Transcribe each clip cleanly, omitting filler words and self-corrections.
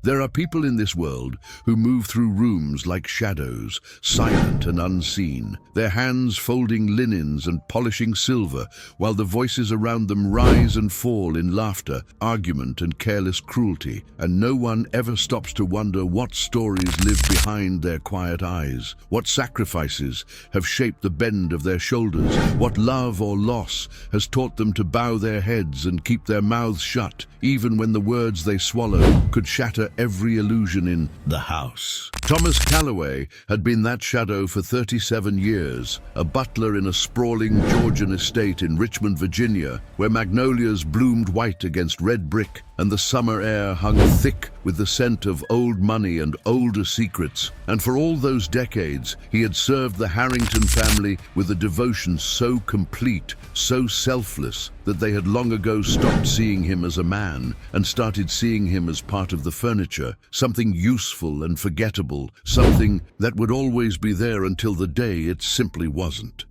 There are people in this world who move through rooms like shadows, silent and unseen, their hands folding linens and polishing silver, while the voices around them rise and fall in laughter, argument and careless cruelty, and no one ever stops to wonder what stories live behind their quiet eyes, what sacrifices have shaped the bend of their shoulders, what love or loss has taught them to bow their heads and keep their mouths shut, even when the words they swallow could shatter every illusion in the house. Thomas Calloway had been that shadow for 37 years, a butler in a sprawling Georgian estate in Richmond, Virginia, where magnolias bloomed white against red brick and the summer air hung thick with the scent of old money and older secrets. And for all those decades, he had served the Harrington family with a devotion so complete, so selfless, that they had long ago stopped seeing him as a man and started seeing him as part of the furniture, something useful and forgettable, something that would always be there until the day it simply wasn't.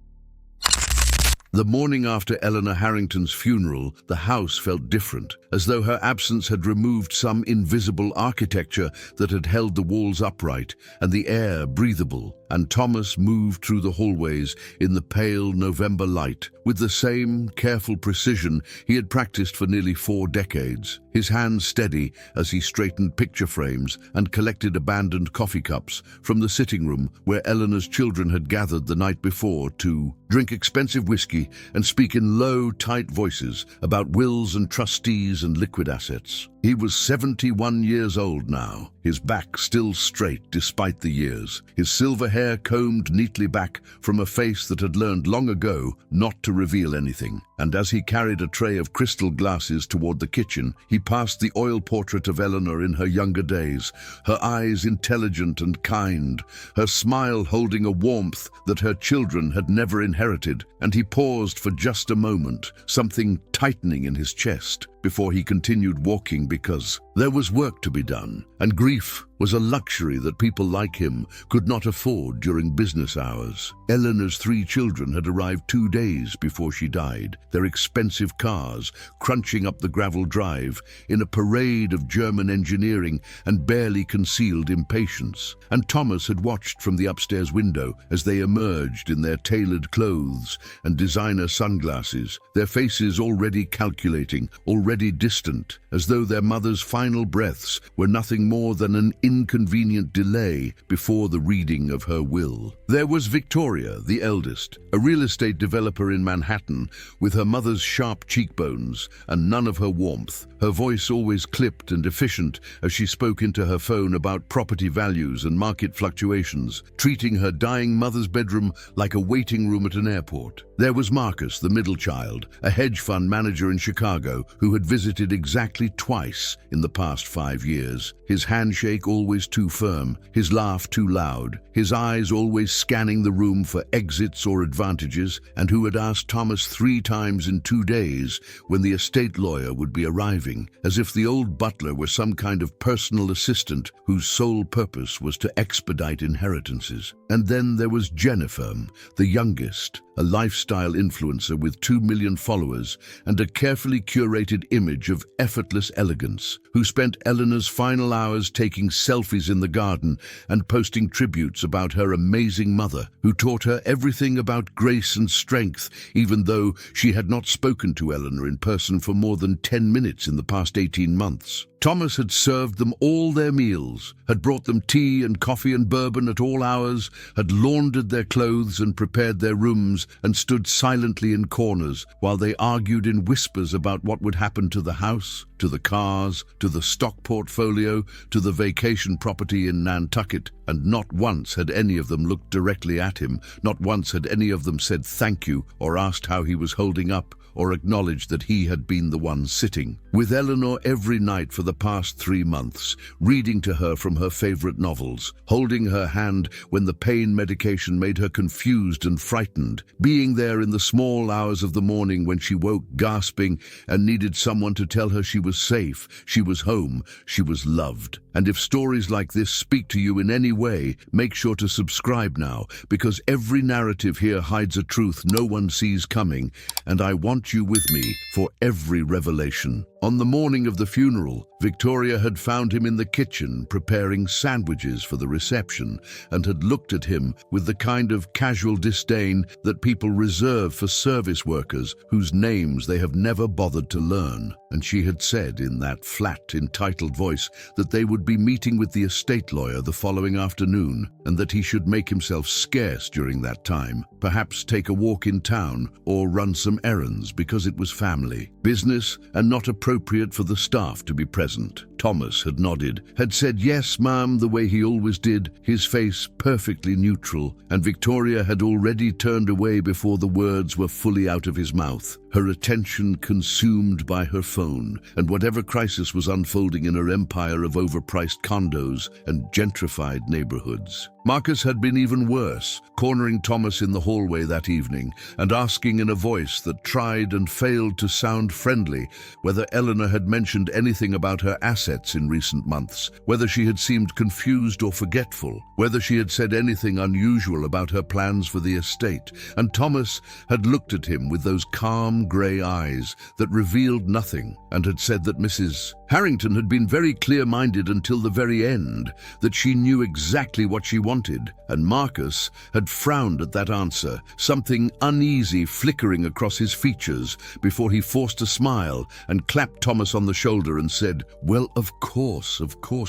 The morning after Eleanor Harrington's funeral, the house felt different, as though her absence had removed some invisible architecture that had held the walls upright and the air breathable, and Thomas moved through the hallways in the pale November light with the same careful precision he had practiced for nearly 4 decades, his hands steady as he straightened picture frames and collected abandoned coffee cups from the sitting room where Eleanor's children had gathered the night before to drink expensive whiskey and speak in low, tight voices about wills and trustees and liquid assets. He was 71 years old now, his back still straight despite the years, his silver hair combed neatly back from a face that had learned long ago not to reveal anything. And as he carried a tray of crystal glasses toward the kitchen, he passed the oil portrait of Eleanor in her younger days, her eyes intelligent and kind, her smile holding a warmth that her children had never inherited, and he paused for just a moment, something tightening in his chest, before he continued walking because there was work to be done, and grief was a luxury that people like him could not afford during business hours. Eleanor's 3 children had arrived 2 days before she died, their expensive cars crunching up the gravel drive in a parade of German engineering and barely concealed impatience. And Thomas had watched from the upstairs window as they emerged in their tailored clothes and designer sunglasses, their faces already calculating, already distant, as though their mother's final breaths were nothing more than an inconvenient delay before the reading of her will. There was Victoria, the eldest, a real estate developer in Manhattan, with her mother's sharp cheekbones and none of her warmth, her voice always clipped and efficient as she spoke into her phone about property values and market fluctuations, treating her dying mother's bedroom like a waiting room at an airport. There was Marcus, the middle child, a hedge fund manager in Chicago who had visited exactly twice in the past 5 years, his handshake always too firm, his laugh too loud, his eyes always scanning the room for exits or advantages, and who had asked Thomas 3 times in 2 days when the estate lawyer would be arriving, as if the old butler were some kind of personal assistant whose sole purpose was to expedite inheritances. And then there was Jennifer, the youngest, a lifestyle influencer with 2 million followers and a carefully curated image of effortless elegance, who spent Eleanor's final hours taking selfies in the garden and posting tributes about her amazing mother, who taught her everything about grace and strength, even though she had not spoken to Eleanor in person for more than 10 minutes in the past 18 months. Thomas had served them all their meals, had brought them tea and coffee and bourbon at all hours, had laundered their clothes and prepared their rooms, and stood silently in corners while they argued in whispers about what would happen to the house, to the cars, to the stock portfolio, to the vacation property in Nantucket, and not once had any of them looked directly at him, not once had any of them said thank you or asked how he was holding up, or acknowledged that he had been the one sitting with Eleanor every night for the past 3 months, reading to her from her favorite novels, holding her hand when the pain medication made her confused and frightened, being there in the small hours of the morning when she woke gasping and needed someone to tell her she was safe, she was home, she was loved. And if stories like this speak to you in any way, make sure to subscribe now, because every narrative here hides a truth no one sees coming, and I want want you with me for every revelation. On the morning of the funeral, Victoria had found him in the kitchen preparing sandwiches for the reception and had looked at him with the kind of casual disdain that people reserve for service workers whose names they have never bothered to learn. And she had said in that flat, entitled voice that they would be meeting with the estate lawyer the following afternoon and that he should make himself scarce during that time, perhaps take a walk in town or run some errands because it was family business and not appropriate for the staff to be present. Thomas had nodded, had said yes, ma'am, the way he always did, his face perfectly neutral, and Victoria had already turned away before the words were fully out of his mouth, her attention consumed by her phone and whatever crisis was unfolding in her empire of overpriced condos and gentrified neighborhoods. Marcus had been even worse, cornering Thomas in the hallway that evening and asking in a voice that tried and failed to sound friendly whether Eleanor had mentioned anything about her assets in recent months, whether she had seemed confused or forgetful, whether she had said anything unusual about her plans for the estate, and Thomas had looked at him with those calm grey eyes that revealed nothing and had said that Mrs. Harrington had been very clear-minded until the very end, that she knew exactly what she wanted, and Marcus had frowned at that answer, something uneasy flickering across his features before he forced a smile and clapped Thomas on the shoulder and said, "Well, of course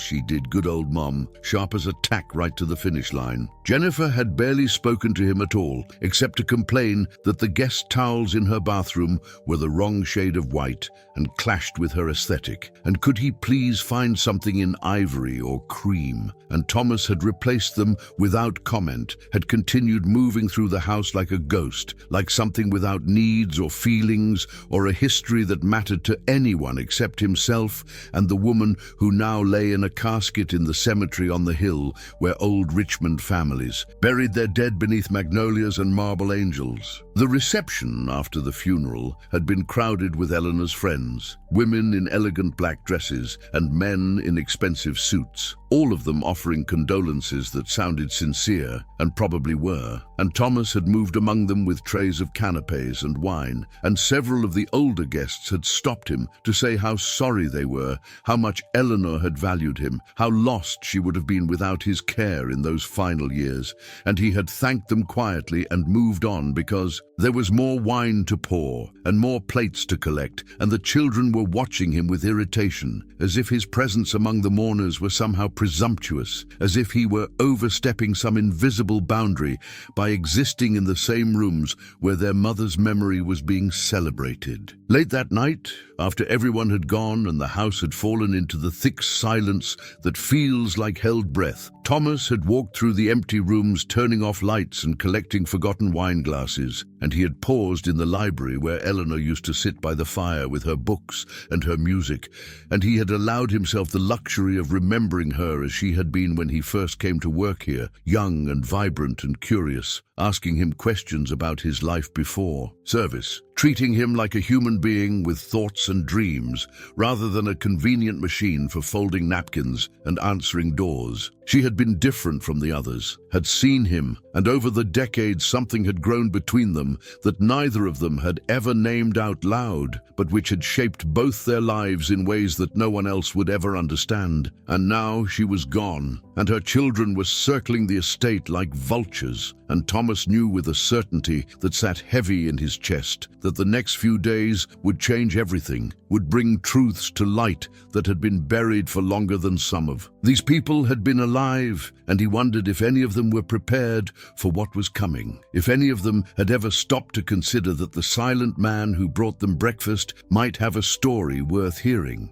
she did, good old Mom," sharp as a tack right to the finish line. Jennifer had barely spoken to him at all, except to complain that the guest towels in her bathroom were the wrong shade of white and clashed with her aesthetic, and could he please find something in ivory or cream? And Thomas had replaced them without comment, had continued moving through the house like a ghost, like something without needs or feelings or a history that mattered to anyone except himself and the woman who now lay in a casket in the cemetery on the hill where old Richmond families buried their dead beneath magnolias and marble angels. The reception after the funeral had been crowded with Eleanor's friends, women in elegant black dresses and men in expensive suits, all of them offering condolences that sounded sincere and probably were, and Thomas had moved among them with trays of canapes and wine, and several of the older guests had stopped him to say how sorry they were, how much Eleanor had valued him, how lost she would have been without his care in those final years, and he had thanked them quietly and moved on because there was more wine to pour and more plates to collect, and the children were watching him with irritation, as if his presence among the mourners were somehow presumptuous, as if he were overstepping some invisible boundary by existing in the same rooms where their mother's memory was being celebrated. Late that night, after everyone had gone and the house had fallen into the thick silence that feels like held breath, Thomas had walked through the empty rooms, turning off lights and collecting forgotten wine glasses, and he had paused in the library where Eleanor used to sit by the fire with her books and her music, and he had allowed himself the luxury of remembering her as she had been when he first came to work here, young and vibrant and curious, asking him questions about his life before service, treating him like a human being with thoughts and dreams, rather than a convenient machine for folding napkins and answering doors. She had been different from the others, had seen him, and over the decades something had grown between them that neither of them had ever named out loud, but which had shaped both their lives in ways that no one else would ever understand. And now she was gone, and her children were circling the estate like vultures, and Thomas knew with a certainty that sat heavy in his chest that the next few days would change everything, would bring truths to light that had been buried for longer than some of. These people had been alive, and he wondered if any of them were prepared for what was coming, if any of them had ever stopped to consider that the silent man who brought them breakfast might have a story worth hearing.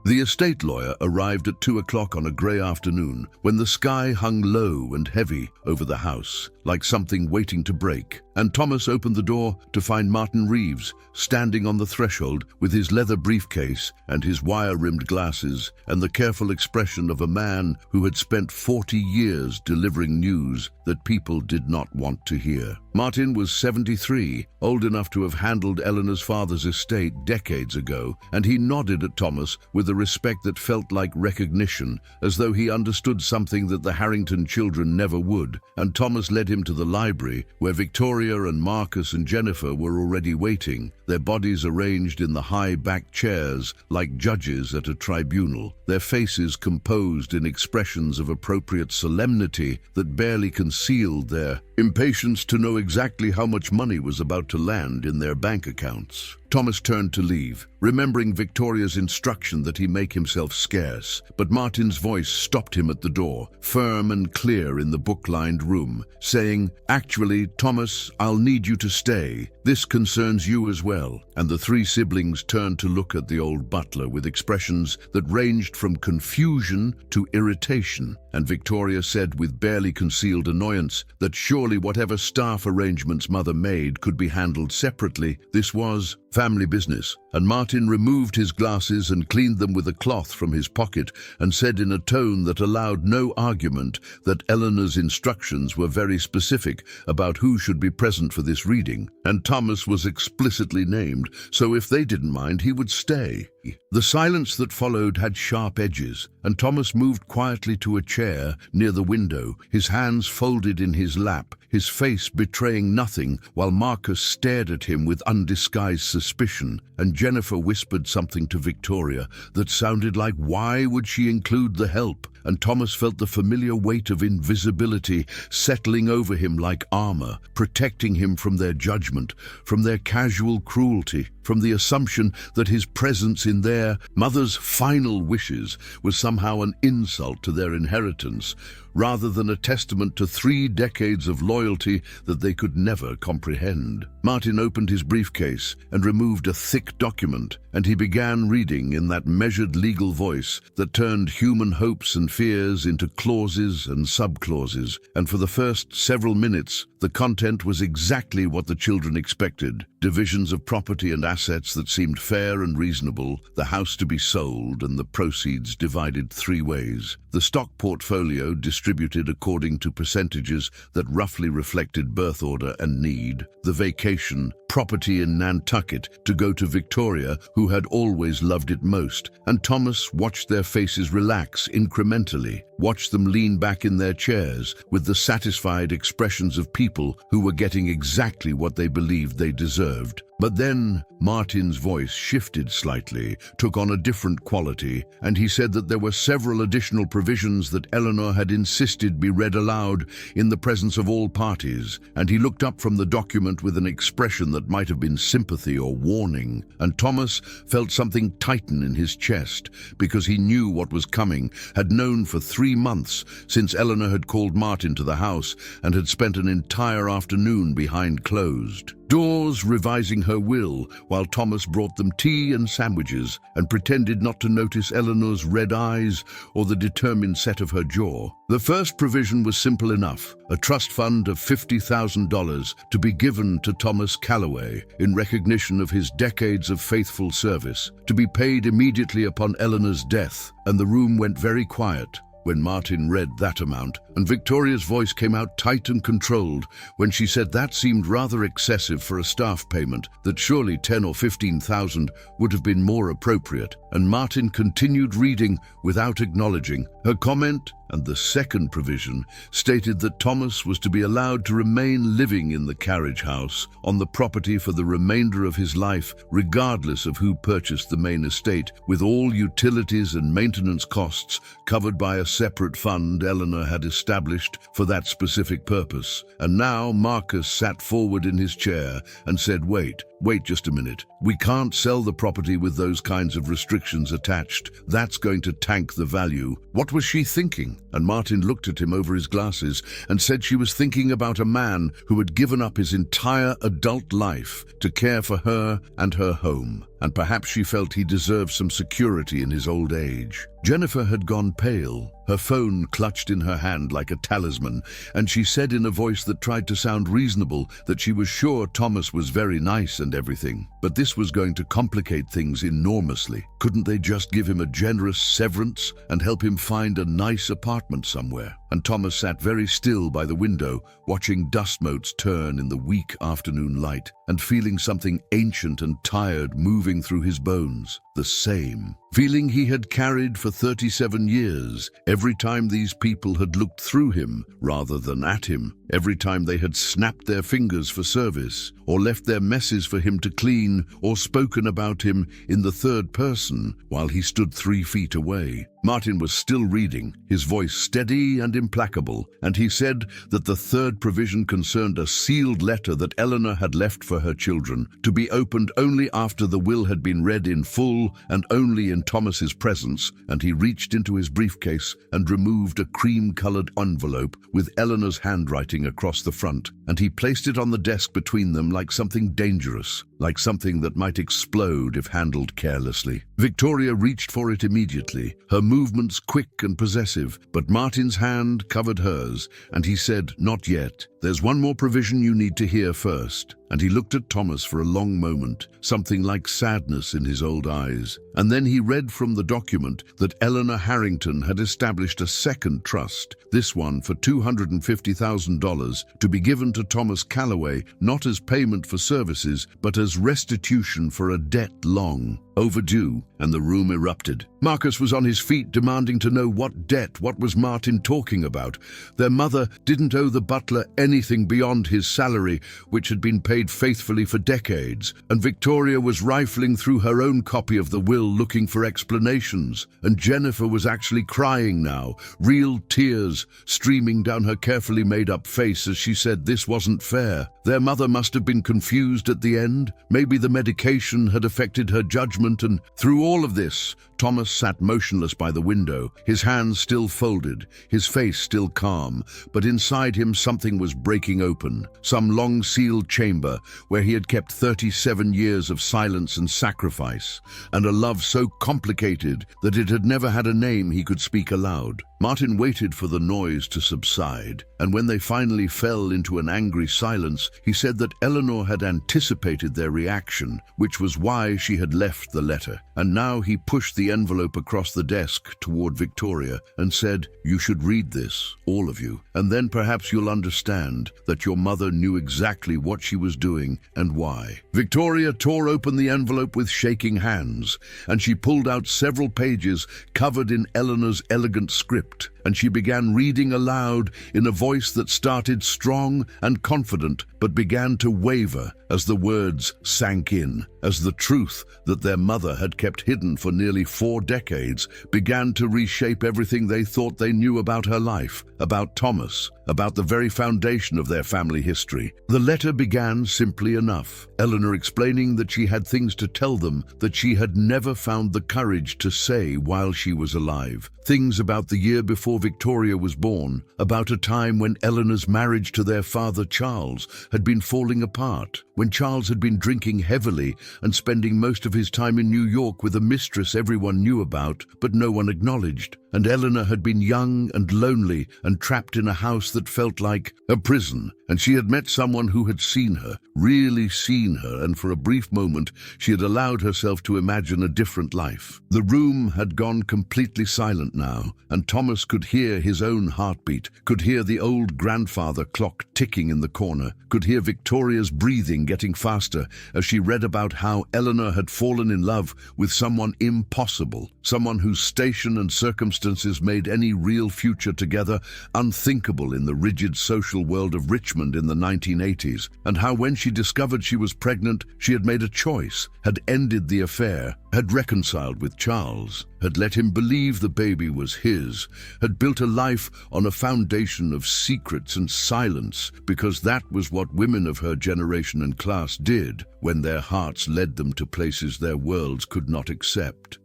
The estate lawyer arrived at 2 o'clock on a grey afternoon when the sky hung low and heavy over the house, like something waiting to break, and Thomas opened the door to find Martin Reeves standing on the threshold with his leather briefcase and his wire-rimmed glasses and the careful expression of a man who had spent 40 years delivering news that people did not want to hear. Martin was 73, old enough to have handled Eleanor's father's estate decades ago, and he nodded at Thomas with a respect that felt like recognition, as though he understood something that the Harrington children never would, and Thomas led him to the library where Victoria Victoria and Marcus and Jennifer were already waiting, their bodies arranged in the high-backed chairs like judges at a tribunal, their faces composed in expressions of appropriate solemnity that barely concealed their impatience to know exactly how much money was about to land in their bank accounts. Thomas turned to leave, remembering Victoria's instruction that he make himself scarce, but Martin's voice stopped him at the door, firm and clear in the book-lined room, saying, "Actually, Thomas, I'll need you to stay. This concerns you as well." And the three siblings turned to look at the old butler with expressions that ranged from confusion to irritation, and Victoria said with barely concealed annoyance that surely whatever staff arrangements Mother made could be handled separately. This was family business, and Martin removed his glasses and cleaned them with a cloth from his pocket and said in a tone that allowed no argument that Eleanor's instructions were very specific about who should be present for this reading, and Thomas was explicitly named, so if they didn't mind, he would stay. The silence that followed had sharp edges, and Thomas moved quietly to a chair near the window, his hands folded in his lap, his face betraying nothing, while Marcus stared at him with undisguised suspicion, and Jennifer whispered something to Victoria that sounded like, why would she include the help? And Thomas felt the familiar weight of invisibility settling over him like armor, protecting him from their judgment, from their casual cruelty, from the assumption that his presence in their mother's final wishes was somehow an insult to their inheritance, rather than a testament to 3 decades of loyalty that they could never comprehend. Martin opened his briefcase and removed a thick document, and he began reading in that measured legal voice that turned human hopes and fears into clauses and subclauses, and for the first several minutes, the content was exactly what the children expected: divisions of property and assets that seemed fair and reasonable, the house to be sold and the proceeds divided 3 ways, the stock portfolio distributed according to percentages that roughly reflected birth order and need, the vacation, property in Nantucket to go to Victoria, who had always loved it most, and Thomas watched their faces relax incrementally, watched them lean back in their chairs with the satisfied expressions of people who were getting exactly what they believed they deserved. But then Martin's voice shifted slightly, took on a different quality, and he said that there were several additional provisions that Eleanor had insisted be read aloud in the presence of all parties, and he looked up from the document with an expression that might have been sympathy or warning, and Thomas felt something tighten in his chest, because he knew what was coming, had known for 3 months since Eleanor had called Martin to the house and had spent an entire afternoon behind closed doors revising her will, while Thomas brought them tea and sandwiches and pretended not to notice Eleanor's red eyes or the determined set of her jaw. The first provision was simple enough: a trust fund of $50,000 to be given to Thomas Calloway in recognition of his decades of faithful service, to be paid immediately upon Eleanor's death, and the room went very quiet when Martin read that amount, and Victoria's voice came out tight and controlled when she said that seemed rather excessive for a staff payment, that surely 10 or 15,000 would have been more appropriate, and Martin continued reading without acknowledging her comment. And the second provision stated that Thomas was to be allowed to remain living in the carriage house on the property for the remainder of his life, regardless of who purchased the main estate, with all utilities and maintenance costs covered by a separate fund Eleanor had established for that specific purpose. And now Marcus sat forward in his chair and said, wait just a minute. We can't sell the property with those kinds of restrictions attached. That's going to tank the value. What was she thinking? And Martin looked at him over his glasses and said she was thinking about a man who had given up his entire adult life to care for her and her home, and perhaps she felt he deserved some security in his old age. Jennifer had gone pale, her phone clutched in her hand like a talisman, and she said in a voice that tried to sound reasonable that she was sure Thomas was very nice and everything, but this was going to complicate things enormously. Couldn't they just give him a generous severance and help him find a nice apartment somewhere? and Thomas sat very still by the window, watching dust motes turn in the weak afternoon light, and feeling something ancient and tired moving through his bones. The same feeling he had carried for 37 years, every time these people had looked through him rather than at him, every time they had snapped their fingers for service, or left their messes for him to clean, or spoken about him in the third person while he stood 3 feet away. Martin was still reading, his voice steady and implacable, and he said that the third provision concerned a sealed letter that Eleanor had left for her children, to be opened only after the will had been read in full and only in Thomas's presence, and he reached into his briefcase and removed a cream-colored envelope with Eleanor's handwriting across the front, and he placed it on the desk between them like something dangerous, like something that might explode if handled carelessly. Victoria reached for it immediately, her movements quick and possessive, but Martin's hand covered hers, and he said, "Not yet. There's one more provision you need to hear first." And he looked at Thomas for a long moment, something like sadness in his old eyes. And then he read from the document that Eleanor Harrington had established a second trust, this one for $250,000, to be given to Thomas Calloway, not as payment for services, but as restitution for a debt long overdue, and the room erupted. Marcus was on his feet, demanding to know what debt, what was Martin talking about? Their mother didn't owe the butler anything beyond his salary, which had been paid faithfully for decades, and Victoria was rifling through her own copy of the will looking for explanations, and Jennifer was actually crying now, real tears streaming down her carefully made-up face as she said this wasn't fair. Their mother must have been confused at the end. Maybe the medication had affected her judgment, and through all of this, Thomas sat motionless by the window, his hands still folded, his face still calm, but inside him something was breaking open, some long-sealed chamber where he had kept 37 years of silence and sacrifice, and a love so complicated that it had never had a name he could speak aloud. Martin waited for the noise to subside, and when they finally fell into an angry silence, he said that Eleanor had anticipated their reaction, which was why she had left the letter. And now he pushed the envelope across the desk toward Victoria and said, "You should read this, all of you, and then perhaps you'll understand that your mother knew exactly what she was doing and why." Victoria tore open the envelope with shaking hands, and she pulled out several pages covered in Eleanor's elegant script, and she began reading aloud in a voice that started strong and confident but began to waver as the words sank in, as the truth that their mother had kept hidden for nearly 4 decades began to reshape everything they thought they knew about her life, about Thomas, about the very foundation of their family history. The letter began simply enough, Eleanor explaining that she had things to tell them that she had never found the courage to say while she was alive. Things about the year before Victoria was born, about a time when Eleanor's marriage to their father Charles had been falling apart, when Charles had been drinking heavily and spending most of his time in New York with a mistress everyone knew about but no one acknowledged, and Eleanor had been young and lonely and trapped in a house that felt like a prison, and she had met someone who had seen her, really seen her, and for a brief moment she had allowed herself to imagine a different life. The room had gone completely silent now, and Thomas could hear his own heartbeat, could hear the old grandfather clock ticking in the corner, could hear Victoria's breathing getting faster as she read about how Eleanor had fallen in love with someone impossible, someone whose station and circumstances made any real future together unthinkable in the rigid social world of Richmond in the 1980s, and how when she discovered she was pregnant, she had made a choice, had ended the affair, had reconciled with Charles, had let him believe the baby was his, had built a life on a foundation of secrets and silence, because that was what women of her generation and class did when their hearts led them to places their worlds could not accept.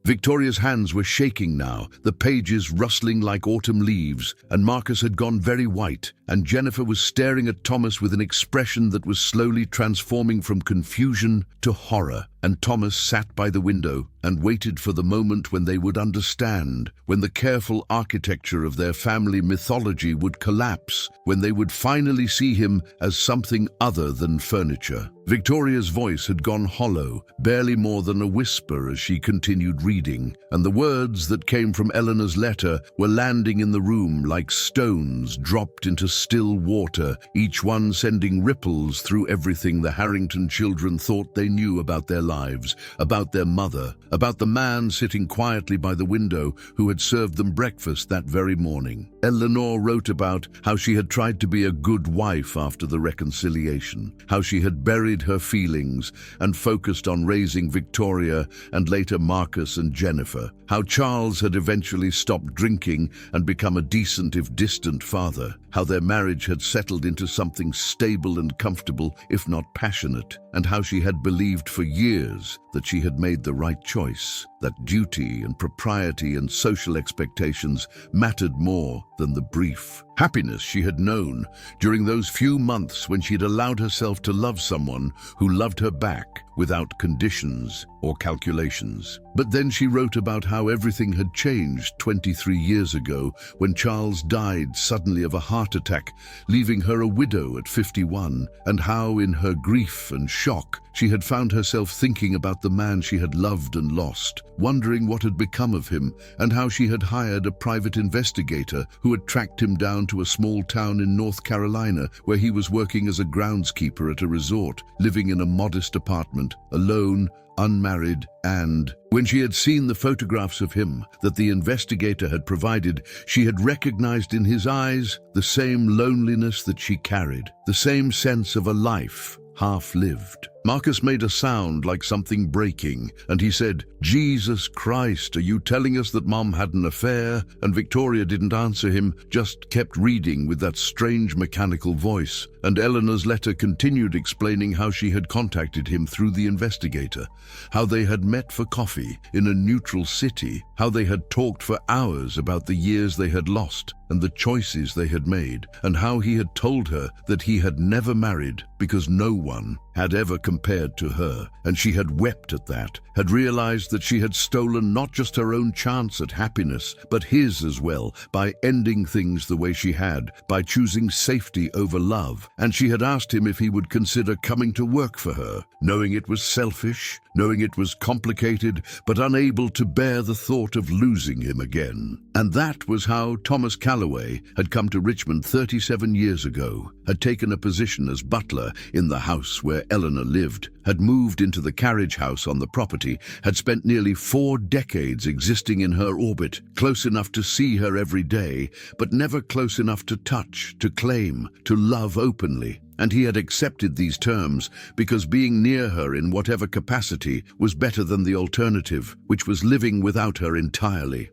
Victoria's hands were shaking now, the pages rustling like autumn leaves, and Marcus had gone very white, and Jennifer was staring at Thomas with an expression that was slowly transforming from confusion to horror. And Thomas sat by the window and waited for the moment when they would understand, when the careful architecture of their family mythology would collapse, when they would finally see him as something other than furniture. Victoria's voice had gone hollow, barely more than a whisper as she continued reading, and the words that came from Eleanor's letter were landing in the room like stones dropped into still water, each one sending ripples through everything the Harrington children thought they knew about their lives, about their mother, about the man sitting quietly by the window who had served them breakfast that very morning. Eleanor wrote about how she had tried to be a good wife after the reconciliation, how she had buried her feelings and focused on raising Victoria and later Marcus and Jennifer, how Charles had eventually stopped drinking and become a decent if distant father, how their marriage had settled into something stable and comfortable, if not passionate, and how she had believed for years that she had made the right choice, that duty and propriety and social expectations mattered more than the brief happiness she had known during those few months when she had allowed herself to love someone who loved her back without conditions or calculations. But then she wrote about how everything had changed 23 years ago when Charles died suddenly of a heart attack, leaving her a widow at 51, and how in her grief and shock she had found herself thinking about the man she had loved and lost, wondering what had become of him, and how she had hired a private investigator who had tracked him down to a small town in North Carolina where he was working as a groundskeeper at a resort, living in a modest apartment, alone, unmarried, and when she had seen the photographs of him that the investigator had provided, she had recognized in his eyes the same loneliness that she carried, the same sense of a life half-lived. Marcus made a sound like something breaking, and he said, "Jesus Christ, are you telling us that Mom had an affair?" And Victoria didn't answer him, just kept reading with that strange mechanical voice. And Eleanor's letter continued explaining how she had contacted him through the investigator, how they had met for coffee in a neutral city, how they had talked for hours about the years they had lost and the choices they had made, and how he had told her that he had never married because no one had ever compared to her, and she had wept at that, had realized that she had stolen not just her own chance at happiness, but his as well, by ending things the way she had, by choosing safety over love. And she had asked him if he would consider coming to work for her, knowing it was selfish, knowing it was complicated, but unable to bear the thought of losing him again. And that was how Thomas Calloway had come to Richmond 37 years ago, had taken a position as butler in the house where Eleanor lived, had moved into the carriage house on the property, had spent nearly 4 decades existing in her orbit, close enough to see her every day, but never close enough to touch, to claim, to love openly. And he had accepted these terms because being near her in whatever capacity was better than the alternative, which was living without her entirely.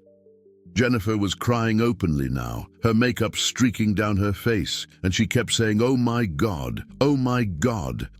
Jennifer was crying openly now, her makeup streaking down her face, and she kept saying, "Oh my God,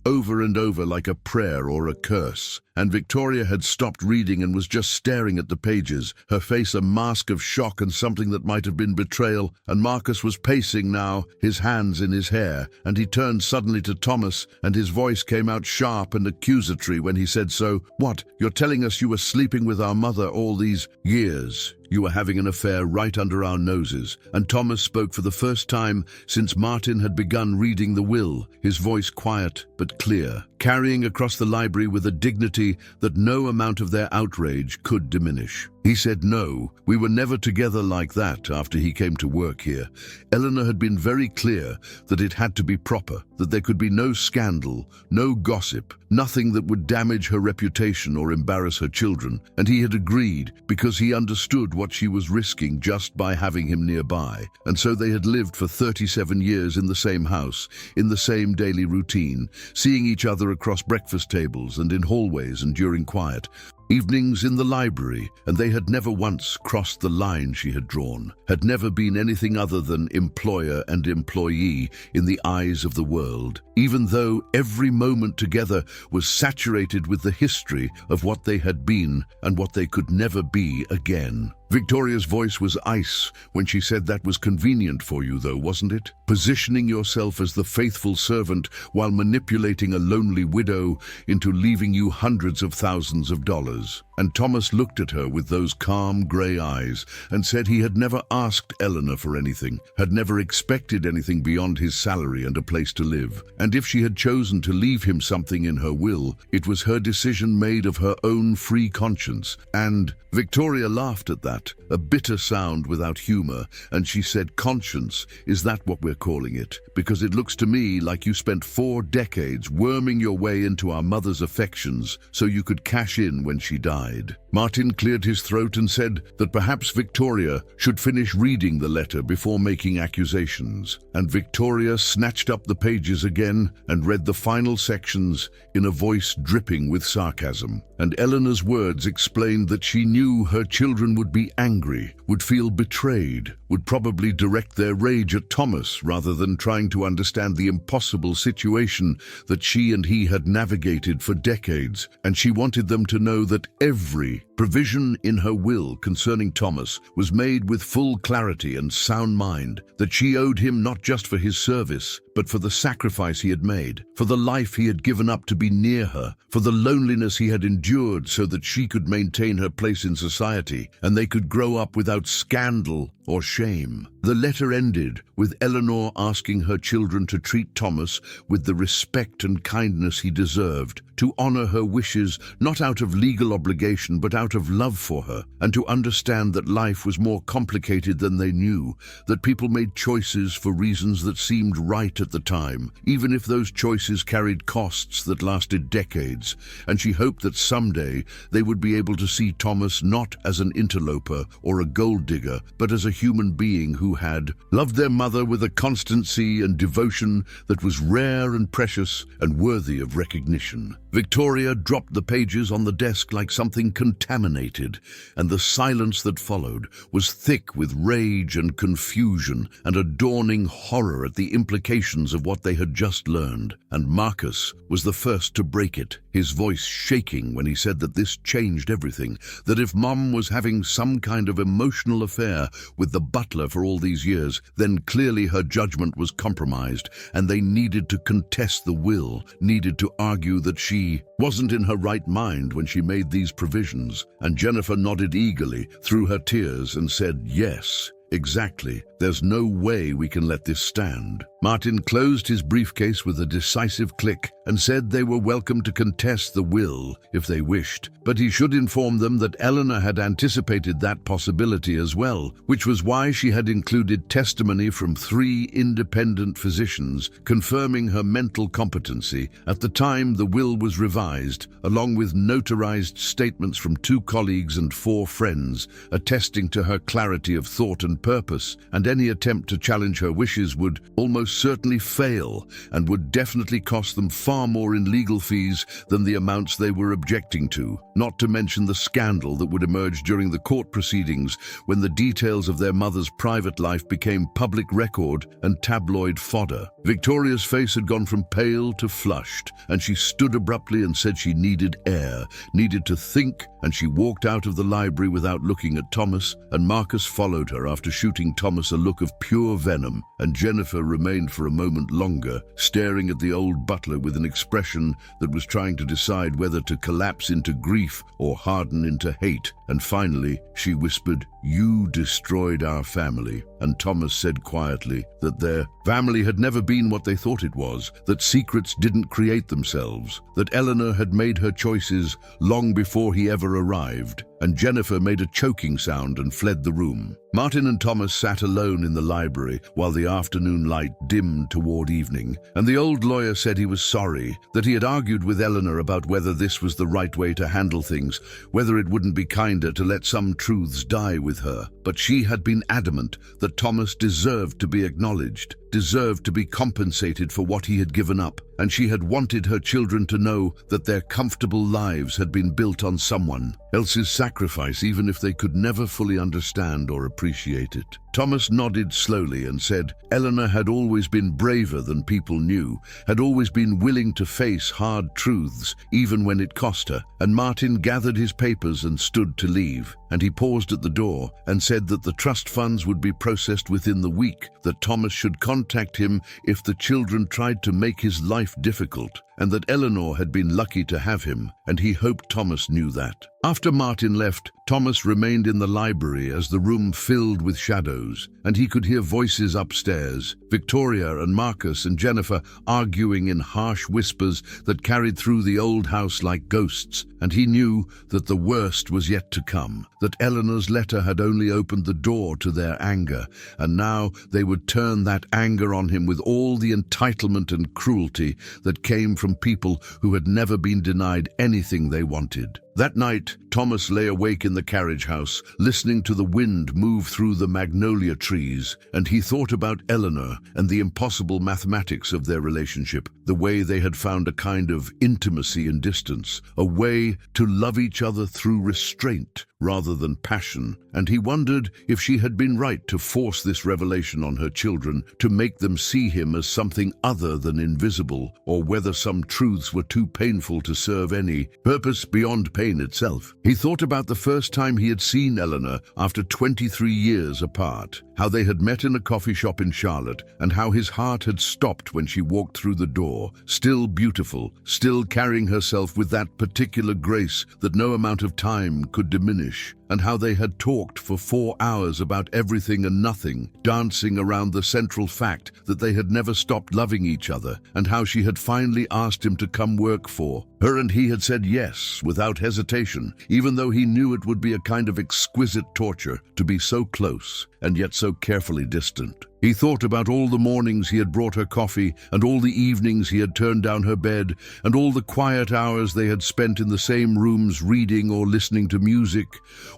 over and over like a prayer or a curse. And Victoria had stopped reading and was just staring at the pages, her face a mask of shock and something that might have been betrayal, and Marcus was pacing now, his hands in his hair, and he turned suddenly to Thomas, and his voice came out sharp and accusatory when he said, "So, what, you're telling us you were sleeping with our mother all these years? You were having an affair right under our noses." And Thomas spoke for the first time since Martin had begun reading the will, his voice quiet but clear, carrying across the library with a dignity that no amount of their outrage could diminish. He said, "No, we were never together like that after he came to work here. Eleanor had been very clear that it had to be proper, that there could be no scandal, no gossip, nothing that would damage her reputation or embarrass her children, and he had agreed because he understood what she was risking just by having him nearby. And so they had lived for 37 years in the same house, in the same daily routine, seeing each other across breakfast tables and in hallways and during quiet evenings in the library, and they had never once crossed the line she had drawn, had never been anything other than employer and employee in the eyes of the world, even though every moment together was saturated with the history of what they had been and what they could never be again. Victoria's voice was ice when she said that was convenient for you though, wasn't it? Positioning yourself as the faithful servant while manipulating a lonely widow into leaving you hundreds of thousands of dollars. And Thomas looked at her with those calm grey eyes and said he had never asked Eleanor for anything, had never expected anything beyond his salary and a place to live. And if she had chosen to leave him something in her will, it was her decision made of her own free conscience. And Victoria laughed at that, a bitter sound without humor, and she said, "Conscience, is that what we're calling it? Because it looks to me like you spent 4 decades worming your way into our mother's affections so you could cash in when she died." Martin cleared his throat and said that perhaps Victoria should finish reading the letter before making accusations. And Victoria snatched up the pages again and read the final sections in a voice dripping with sarcasm. And Eleanor's words explained that she knew her children would be angry, would feel betrayed, would probably direct their rage at Thomas rather than trying to understand the impossible situation that she and he had navigated for decades. And she wanted them to know that every provision in her will concerning Thomas was made with full clarity and sound mind, that she owed him not just for his service, but for the sacrifice he had made, for the life he had given up to be near her, for the loneliness he had endured so that she could maintain her place in society, and they could grow up without scandal or shame. The letter ended with Eleanor asking her children to treat Thomas with the respect and kindness he deserved, to honor her wishes not out of legal obligation but out of love for her, and to understand that life was more complicated than they knew, that people made choices for reasons that seemed right at the time, even if those choices carried costs that lasted decades. And she hoped that someday they would be able to see Thomas not as an interloper or a gold digger, but as a human being who had loved their mother with a constancy and devotion that was rare and precious and worthy of recognition. Victoria dropped the pages on the desk like something contaminated, and the silence that followed was thick with rage and confusion and a dawning horror at the implications of what they had just learned. And Marcus was the first to break it, his voice shaking when he said that this changed everything, that if Mom was having some kind of emotional affair with the butler for all these years, then clearly her judgment was compromised, and they needed to contest the will, needed to argue that she wasn't in her right mind when she made these provisions. And Jennifer nodded eagerly through her tears and said, "Yes, exactly. There's no way we can let this stand." Martin closed his briefcase with a decisive click and said they were welcome to contest the will if they wished, but he should inform them that Eleanor had anticipated that possibility as well, which was why she had included testimony from 3 independent physicians confirming her mental competency at the time the will was revised, along with notarized statements from 2 colleagues and 4 friends attesting to her clarity of thought and purpose, and any attempt to challenge her wishes would almost certainly fail and would definitely cost them far more in legal fees than the amounts they were objecting to, not to mention the scandal that would emerge during the court proceedings when the details of their mother's private life became public record and tabloid fodder. Victoria's face had gone from pale to flushed, and she stood abruptly and said she needed air, needed to think, and she walked out of the library without looking at Thomas, and Marcus followed her after shooting Thomas a look of pure venom, and Jennifer remained for a moment longer, staring at the old butler with an expression that was trying to decide whether to collapse into grief or harden into hate. And finally, she whispered, "You destroyed our family." And Thomas said quietly that their family had never been what they thought it was, that secrets didn't create themselves, that Eleanor had made her choices long before he ever arrived, and Jennifer made a choking sound and fled the room. Martin and Thomas sat alone in the library while the afternoon light dimmed toward evening, and the old lawyer said he was sorry, that he had argued with Eleanor about whether this was the right way to handle things, whether it wouldn't be kinder to let some truths die with her, but she had been adamant that Thomas deserved to be acknowledged. deserved to be compensated for what he had given up, and she had wanted her children to know that their comfortable lives had been built on someone else's sacrifice, even if they could never fully understand or appreciate it. Thomas nodded slowly and said Eleanor had always been braver than people knew, had always been willing to face hard truths, even when it cost her, and Martin gathered his papers and stood to leave, and he paused at the door and said that the trust funds would be processed within the week, that Thomas should contact him if the children tried to make his life difficult, and that Eleanor had been lucky to have him, and he hoped Thomas knew that. After Martin left, Thomas remained in the library as the room filled with shadows, and he could hear voices upstairs, Victoria and Marcus and Jennifer arguing in harsh whispers that carried through the old house like ghosts, and he knew that the worst was yet to come, that Eleanor's letter had only opened the door to their anger, and now they would turn that anger on him with all the entitlement and cruelty that came from people who had never been denied anything they wanted. That night, Thomas lay awake in the carriage house, listening to the wind move through the magnolia trees, and he thought about Eleanor and the impossible mathematics of their relationship, the way they had found a kind of intimacy in distance, a way to love each other through restraint rather than passion, and he wondered if she had been right to force this revelation on her children, to make them see him as something other than invisible, or whether some truths were too painful to serve any purpose beyond pain itself. He thought about the first time he had seen Eleanor after 23 years apart, how they had met in a coffee shop in Charlotte, and how his heart had stopped when she walked through the door, still beautiful, still carrying herself with that particular grace that no amount of time could diminish, and how they had talked for 4 hours about everything and nothing, dancing around the central fact that they had never stopped loving each other, and how she had finally asked him to come work for her, and he had said yes without hesitation, even though he knew it would be a kind of exquisite torture to be so close and yet so carefully distant. He thought about all the mornings he had brought her coffee, and all the evenings he had turned down her bed, and all the quiet hours they had spent in the same rooms reading or listening to music,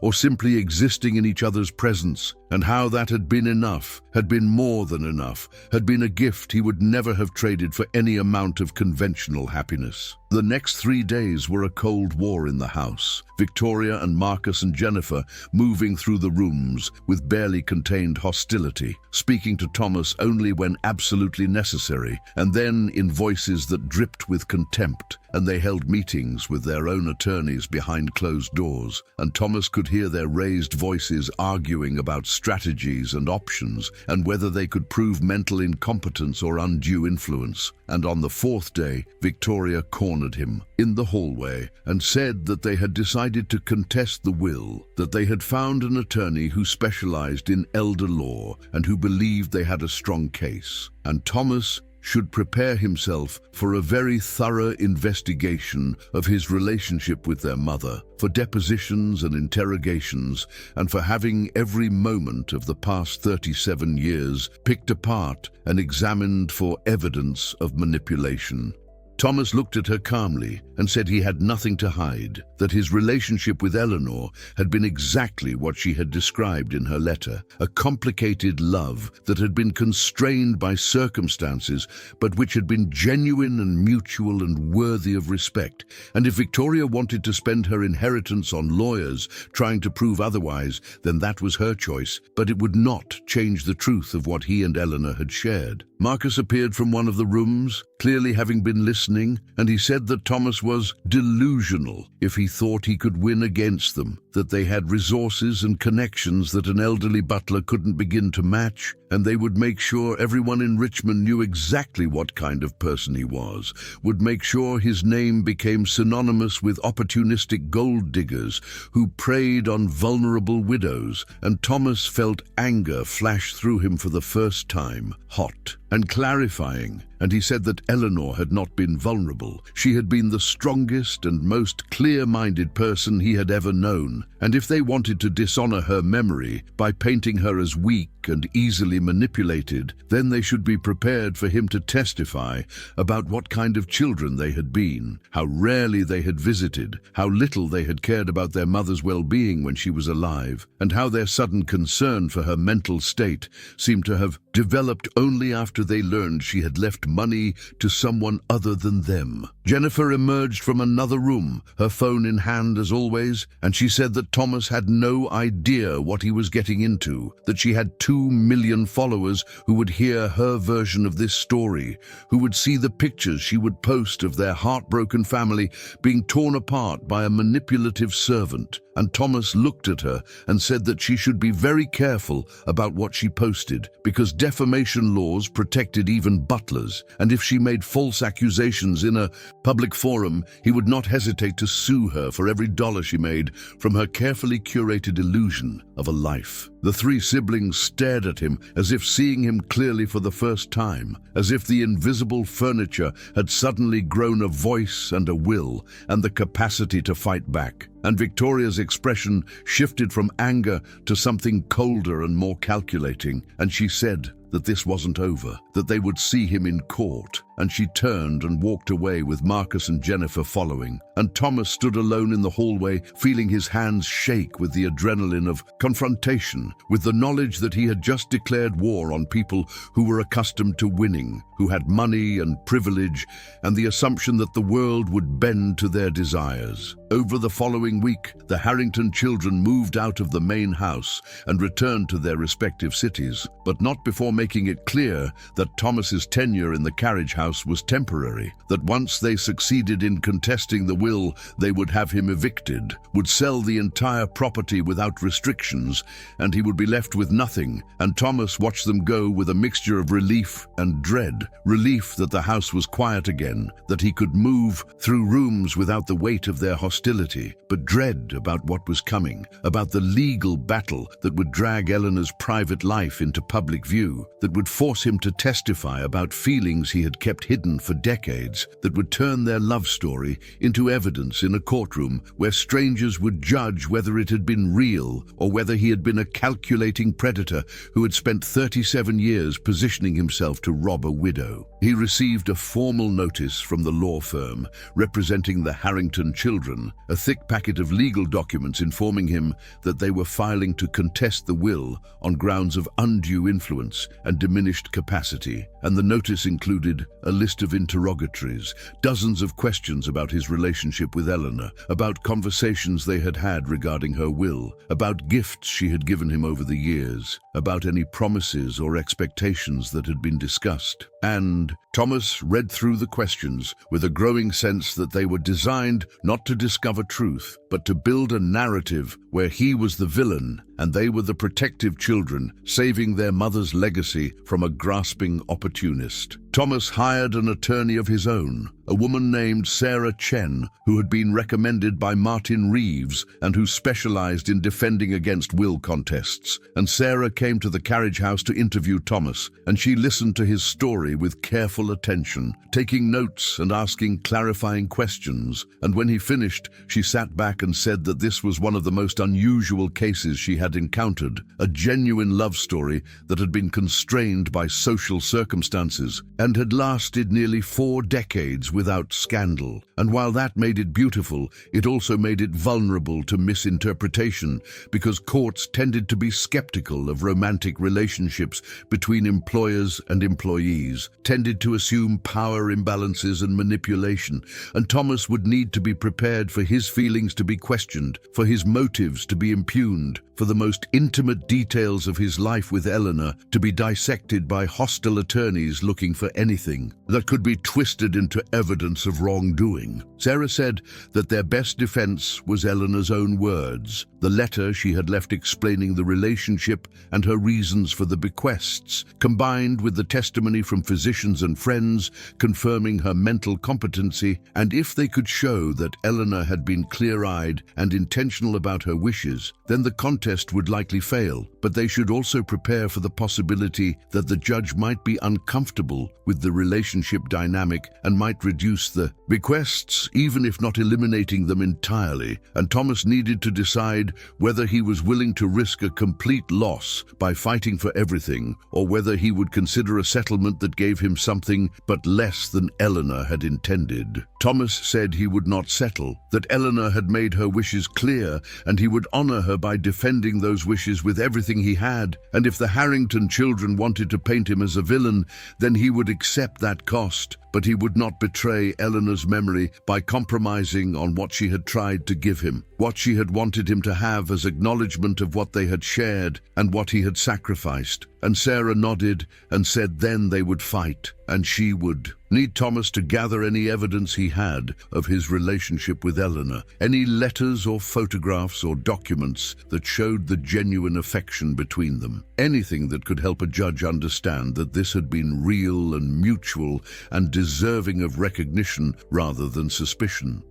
or simply existing in each other's presence, and how that had been enough, had been more than enough, had been a gift he would never have traded for any amount of conventional happiness. The next 3 days were a cold war in the house, Victoria and Marcus and Jennifer moving through the rooms with barely contained hostility, speaking to Thomas only when absolutely necessary, and then in voices that dripped with contempt, and they held meetings with their own attorneys behind closed doors, and Thomas could hear their raised voices arguing about strategies and options, and whether they could prove mental incompetence or undue influence. And on the 4th day, Victoria cornered him in the hallway and said that they had decided to contest the will, that they had found an attorney who specialized in elder law and who believed they had a strong case, and Thomas should prepare himself for a very thorough investigation of his relationship with their mother, for depositions and interrogations, and for having every moment of the past 37 years picked apart and examined for evidence of manipulation. Thomas looked at her calmly and said he had nothing to hide, that his relationship with Eleanor had been exactly what she had described in her letter, a complicated love that had been constrained by circumstances, but which had been genuine and mutual and worthy of respect. And if Victoria wanted to spend her inheritance on lawyers trying to prove otherwise, then that was her choice, but it would not change the truth of what he and Eleanor had shared. Marcus appeared from one of the rooms, clearly having been listening, and he said that Thomas was delusional if he thought he could win against them, that they had resources and connections that an elderly butler couldn't begin to match, and they would make sure everyone in Richmond knew exactly what kind of person he was, would make sure his name became synonymous with opportunistic gold diggers who preyed on vulnerable widows, and Thomas felt anger flash through him for the first time, hot and clarifying, and he said that Eleanor had not been vulnerable. She had been the strongest and most clear-minded person he had ever known, and if they wanted to dishonor her memory by painting her as weak and easily manipulated, then they should be prepared for him to testify about what kind of children they had been, how rarely they had visited, how little they had cared about their mother's well-being when she was alive, and how their sudden concern for her mental state seemed to have developed only after they learned she had left money to someone other than them. Jennifer emerged from another room, her phone in hand as always, and she said that Thomas had no idea what he was getting into, that she had 2 million followers who would hear her version of this story, who would see the pictures she would post of their heartbroken family being torn apart by a manipulative servant. And Thomas looked at her and said that she should be very careful about what she posted, because defamation laws protected even butlers, and if she made false accusations in a public forum, he would not hesitate to sue her for every dollar she made from her carefully curated illusion of a life. The 3 siblings stared at him as if seeing him clearly for the first time, as if the invisible furniture had suddenly grown a voice and a will and the capacity to fight back. And Victoria's expression shifted from anger to something colder and more calculating, and she said that this wasn't over, that they would see him in court. And she turned and walked away with Marcus and Jennifer following. And Thomas stood alone in the hallway, feeling his hands shake with the adrenaline of confrontation, with the knowledge that he had just declared war on people who were accustomed to winning, who had money and privilege, and the assumption that the world would bend to their desires. Over the following week, the Harrington children moved out of the main house and returned to their respective cities, but not before making it clear that Thomas's tenure in the carriage house was temporary, that once they succeeded in contesting the will, they would have him evicted, would sell the entire property without restrictions, and he would be left with nothing. And Thomas watched them go with a mixture of relief and dread. Relief that the house was quiet again, that he could move through rooms without the weight of their hostility, but dread about what was coming, about the legal battle that would drag Eleanor's private life into public view, that would force him to testify about feelings he had kept hidden for decades, that would turn their love story into evidence in a courtroom where strangers would judge whether it had been real or whether he had been a calculating predator who had spent 37 years positioning himself to rob a widow. He received a formal notice from the law firm representing the Harrington children, a thick packet of legal documents informing him that they were filing to contest the will on grounds of undue influence and diminished capacity, and the notice included a list of interrogatories, dozens of questions about his relationship with Eleanor, about conversations they had had regarding her will, about gifts she had given him over the years, about any promises or expectations that had been discussed. And Thomas read through the questions with a growing sense that they were designed not to discover truth, but to build a narrative where he was the villain and they were the protective children, saving their mother's legacy from a grasping opportunist. Thomas hired an attorney of his own, a woman named Sarah Chen, who had been recommended by Martin Reeves and who specialized in defending against will contests. And Sarah came to the carriage house to interview Thomas, and she listened to his story with careful attention, taking notes and asking clarifying questions. And when he finished, she sat back and said that this was one of the most unusual cases she had encountered, a genuine love story that had been constrained by social circumstances and had lasted nearly 4 decades without scandal. And while that made it beautiful, it also made it vulnerable to misinterpretation, because courts tended to be skeptical of romantic relationships between employers and employees, tended to assume power imbalances and manipulation, and Thomas would need to be prepared for his feelings to be questioned, for his motives to be impugned, for the most intimate details of his life with Eleanor to be dissected by hostile attorneys looking for anything that could be twisted into evidence of wrongdoing. Sarah said that their best defense was Eleanor's own words, the letter she had left explaining the relationship and her reasons for the bequests, combined with the testimony from physicians and friends confirming her mental competency. And if they could show that Eleanor had been clear-eyed and intentional about her wishes, then the contest would likely fail. But they should also prepare for the possibility that the judge might be uncomfortable with the relationship dynamic and might reduce the bequests, even if not eliminating them entirely. And Thomas needed to decide decided whether he was willing to risk a complete loss by fighting for everything, or whether he would consider a settlement that gave him something but less than Eleanor had intended. Thomas said he would not settle, that Eleanor had made her wishes clear, and he would honor her by defending those wishes with everything he had, and if the Harrington children wanted to paint him as a villain, then he would accept that cost. But he would not betray Eleanor's memory by compromising on what she had tried to give him, what she had wanted him to have as acknowledgement of what they had shared and what he had sacrificed. And Sarah nodded and said then they would fight, and she would need Thomas to gather any evidence he had of his relationship with Eleanor, any letters or photographs or documents that showed the genuine affection between them, anything that could help a judge understand that this had been real and mutual and deserving of recognition rather than suspicion.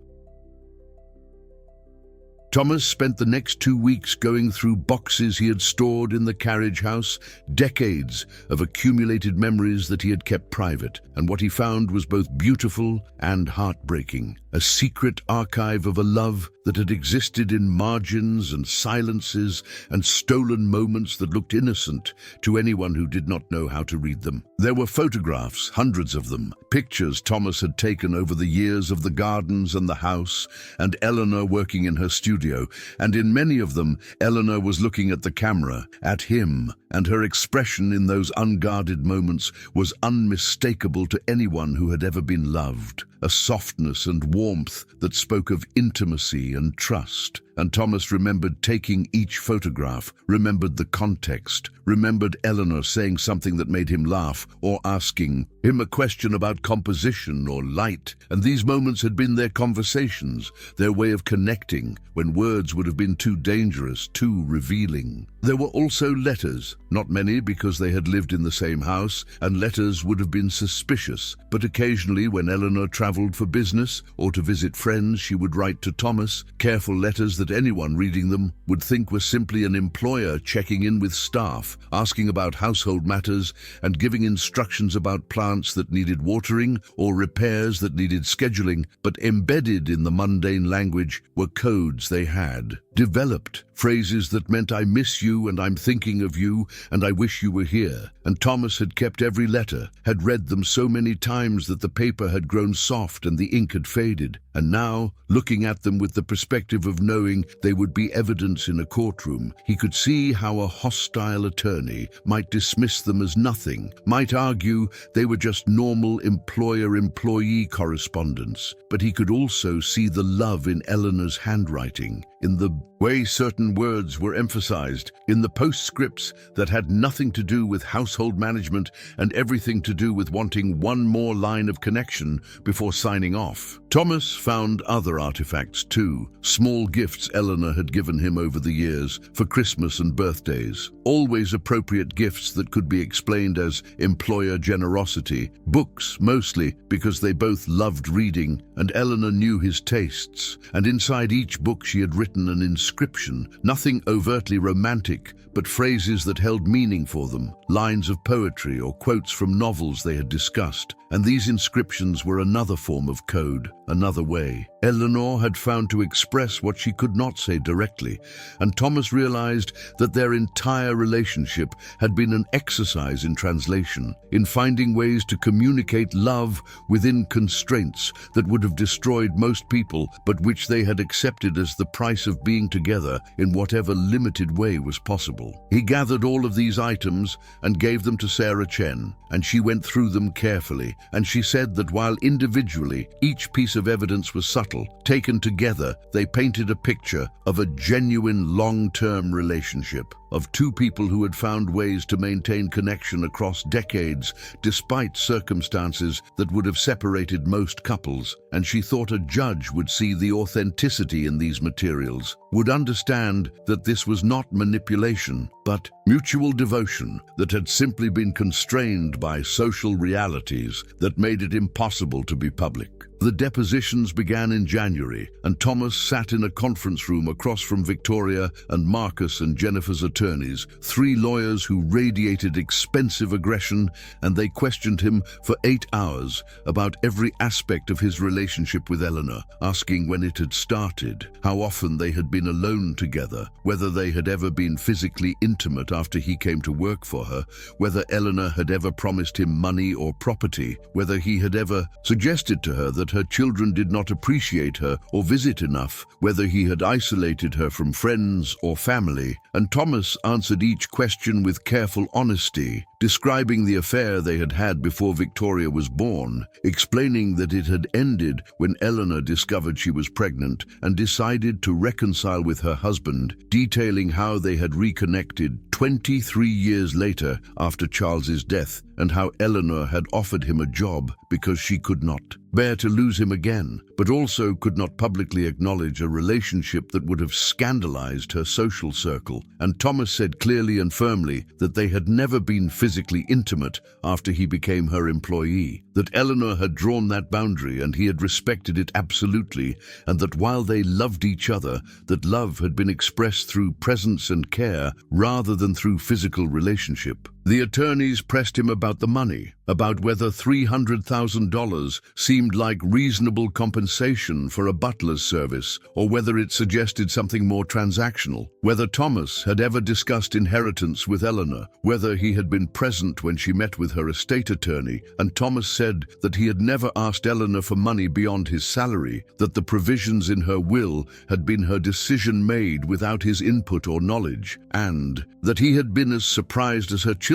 Thomas spent the next 2 weeks going through boxes he had stored in the carriage house, decades of accumulated memories that he had kept private, and what he found was both beautiful and heartbreaking, a secret archive of a love that had existed in margins and silences and stolen moments that looked innocent to anyone who did not know how to read them. There were photographs, hundreds of them, pictures Thomas had taken over the years of the gardens and the house, and Eleanor working in her studio, and in many of them, Eleanor was looking at the camera, at him, and her expression in those unguarded moments was unmistakable to anyone who had ever been loved, a softness and warmth that spoke of intimacy and trust. And Thomas remembered taking each photograph, remembered the context, remembered Eleanor saying something that made him laugh, or asking him a question about composition or light. And these moments had been their conversations, their way of connecting, when words would have been too dangerous, too revealing. There were also letters, not many because they had lived in the same house, and letters would have been suspicious, but occasionally when Eleanor traveled for business or to visit friends, she would write to Thomas, careful letters that anyone reading them would think were simply an employer checking in with staff, asking about household matters and giving instructions about plants that needed watering or repairs that needed scheduling, but embedded in the mundane language were codes they had developed, phrases that meant I miss you and I'm thinking of you and I wish you were here. And Thomas had kept every letter, had read them so many times that the paper had grown soft and the ink had faded. And now, looking at them with the perspective of knowing they would be evidence in a courtroom, he could see how a hostile attorney might dismiss them as nothing, might argue they were just normal employer-employee correspondence. But he could also see the love in Eleanor's handwriting, in the way certain words were emphasized, in the postscripts that had nothing to do with household management and everything to do with wanting one more line of connection before signing off. Thomas found other artifacts too, small gifts Eleanor had given him over the years for Christmas and birthdays, always appropriate gifts that could be explained as employer generosity, books mostly because they both loved reading and Eleanor knew his tastes, and inside each book she had written an inscription, nothing overtly romantic, but phrases that held meaning for them, lines of poetry or quotes from novels they had discussed. And these inscriptions were another form of code, another way. Eleanor had found to express what she could not say directly, and Thomas realized that their entire relationship had been an exercise in translation, in finding ways to communicate love within constraints that would have destroyed most people, but which they had accepted as the price of being together in whatever limited way was possible. He gathered all of these items and gave them to Sarah Chen, and she went through them carefully, and she said that while individually each piece of evidence was subtle, taken together they painted a picture of a genuine long-term relationship, of two people who had found ways to maintain connection across decades despite circumstances that would have separated most couples. And she thought a judge would see the authenticity in these materials, would understand that this was not manipulation, but mutual devotion that had simply been constrained by social realities that made it impossible to be public. The depositions began in January, and Thomas sat in a conference room across from Victoria and Marcus and Jennifer's attorneys, 3 lawyers who radiated expensive aggression, and they questioned him for 8 hours about every aspect of his relationship with Eleanor, asking when it had started, how often they had been been alone together, whether they had ever been physically intimate after he came to work for her, whether Eleanor had ever promised him money or property, whether he had ever suggested to her that her children did not appreciate her or visit enough, whether he had isolated her from friends or family. And Thomas answered each question with careful honesty, describing the affair they had had before Victoria was born, explaining that it had ended when Eleanor discovered she was pregnant and decided to reconcile with her husband, detailing how they had reconnected 23 years later after Charles's death, and how Eleanor had offered him a job because she could not bear to lose him again, but also could not publicly acknowledge a relationship that would have scandalized her social circle. And Thomas said clearly and firmly that they had never been physically intimate after he became her employee, that Eleanor had drawn that boundary and he had respected it absolutely, and that while they loved each other, that love had been expressed through presence and care rather than through physical relationship. The attorneys pressed him about the money, about whether $300,000 seemed like reasonable compensation for a butler's service, or whether it suggested something more transactional, whether Thomas had ever discussed inheritance with Eleanor, whether he had been present when she met with her estate attorney, and Thomas said that he had never asked Eleanor for money beyond his salary, that the provisions in her will had been her decision made without his input or knowledge, and that he had been as surprised as her children